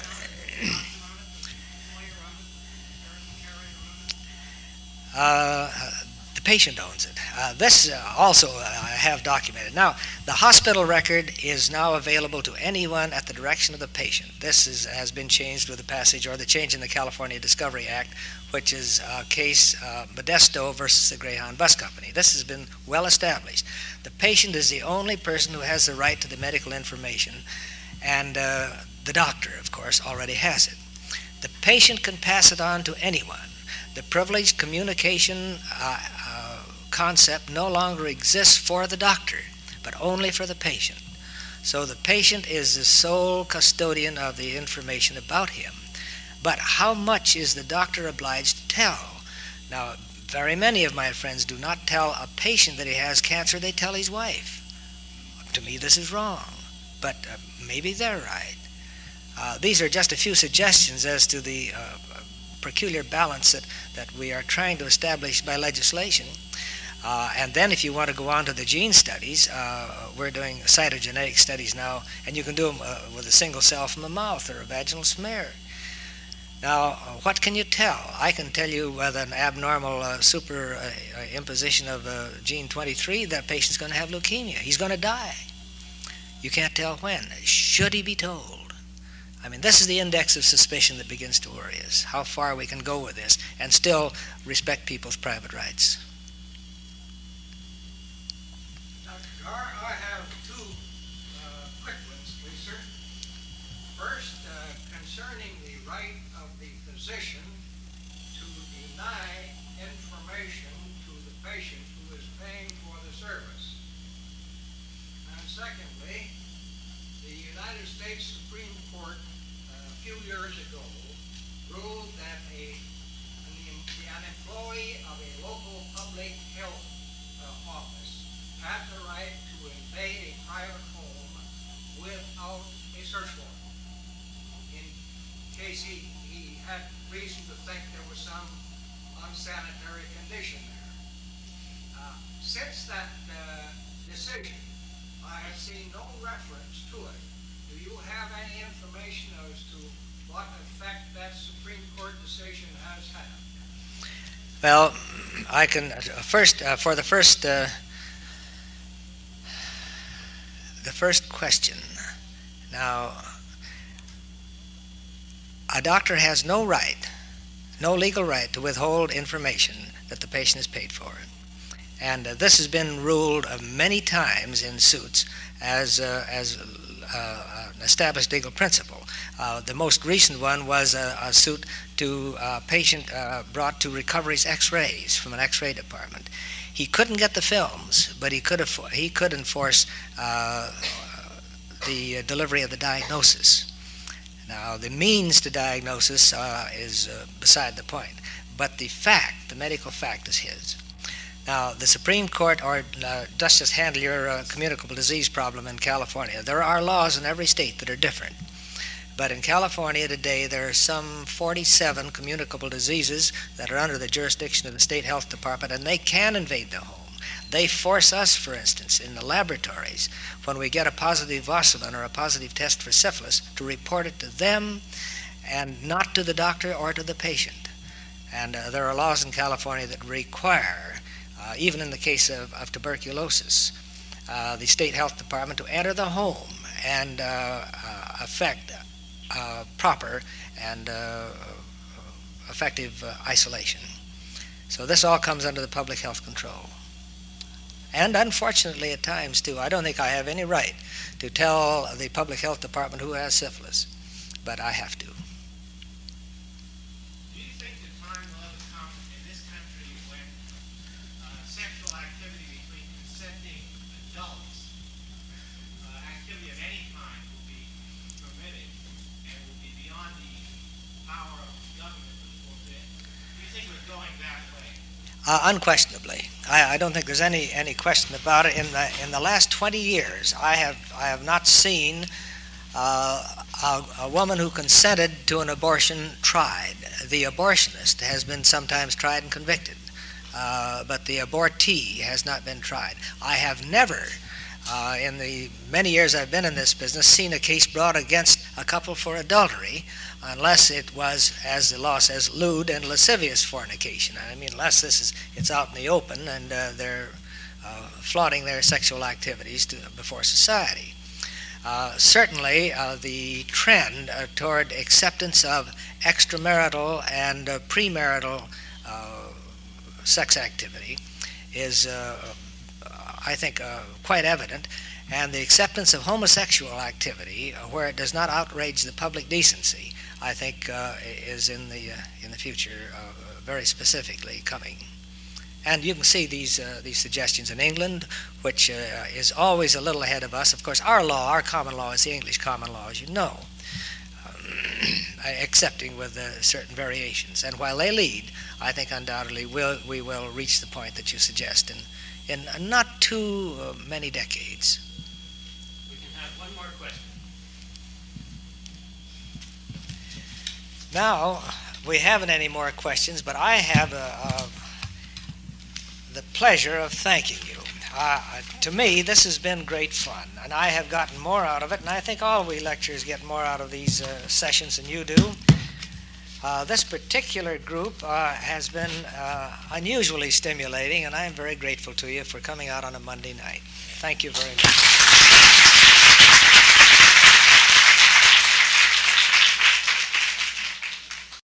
the patient owns it. This also I have documented. Now, the hospital record is now available to anyone at the direction of the patient. This has been changed with the passage or the change in the California Discovery Act, which is case Modesto versus the Greyhound Bus Company. This has been well established. The patient is the only person who has the right to the medical information, and the doctor, of course, already has it. The patient can pass it on to anyone. The privileged communication concept no longer exists for the doctor, but only for the patient. So the patient is the sole custodian of the information about him. But how much is the doctor obliged to tell? Now, very many of my friends do not tell a patient that he has cancer, they tell his wife. To me, this is wrong, but maybe they're right. These are just a few suggestions as to the peculiar balance that we are trying to establish by legislation. And then if you want to go on to the gene studies, we're doing cytogenetic studies now, and you can do them with a single cell from the mouth or a vaginal smear. Now, what can you tell? I can tell you with an abnormal superimposition of gene 23, that patient's going to have leukemia. He's going to die. You can't tell when. Should he be told? I mean, this is the index of suspicion that begins to worry us, how far we can go with this and still respect people's private rights. Dr. Carr, I have two quick ones, please, sir. First, concerning the right of the physician to deny information to the patient who is paying for the service. And secondly, the United States Supreme Court a few years ago ruled that an employee of a local public health office had the right to invade a private home without a search warrant in case he had reason to think there was some unsanitary condition there. Since that decision, I have seen no reference to it. Do you have any information as to what effect that Supreme Court decision has had? Well, I can for the first question. Now, a doctor has no legal right to withhold information that the patient is paid for. And this has been ruled many times in suits as an established legal principle. The most recent one was a suit to a patient brought to Recovery's X-rays from an X-ray department. He couldn't get the films, but he could enforce the delivery of the diagnosis. Now, the means to diagnosis is beside the point, but the medical fact is his. Now, the Supreme Court, or just handle your communicable disease problem in California. There are laws in every state that are different. But in California today, there are some 47 communicable diseases that are under the jurisdiction of the state health department, and they can invade the home. They force us, for instance, in the laboratories, when we get a positive Vossalin or a positive test for syphilis, to report it to them and not to the doctor or to the patient. And there are laws in California that require, even in the case of tuberculosis, the state health department to enter the home and effect proper and effective isolation. So this all comes under the public health control. And unfortunately at times too, I don't think I have any right to tell the public health department who has syphilis, but I have to. Do you think the time will ever come in this country when sexual activity between consenting adults, activity of any kind, will be permitted and will be beyond the power of government to forbid? Do you think we're going that way? Unquestionably. I don't think there's any question about it. In the last 20 years, I have not seen a woman who consented to an abortion tried. The abortionist has been sometimes tried and convicted, but the abortee has not been tried. I have never, in the many years I've been in this business, seen a case brought against a couple for adultery, unless it was, as the law says, lewd and lascivious fornication. I mean, unless it's out in the open and they're flaunting their sexual activities before society. Certainly, the trend toward acceptance of extramarital and premarital sex activity is, I think, quite evident, and the acceptance of homosexual activity, where it does not outrage the public decency, I think is in the future very specifically coming. And you can see these suggestions in England, which is always a little ahead of us. Of course, our common law is the English common law, as you know. accepting with certain variations. And while they lead, I think undoubtedly we will reach the point that you suggest in not too many decades. We can have one more question. Now, we haven't any more questions, but I have the pleasure of thanking you. To me, this has been great fun, and I have gotten more out of it, and I think all we lecturers get more out of these sessions than you do. This particular group has been unusually stimulating, and I am very grateful to you for coming out on a Monday night. Thank you very much.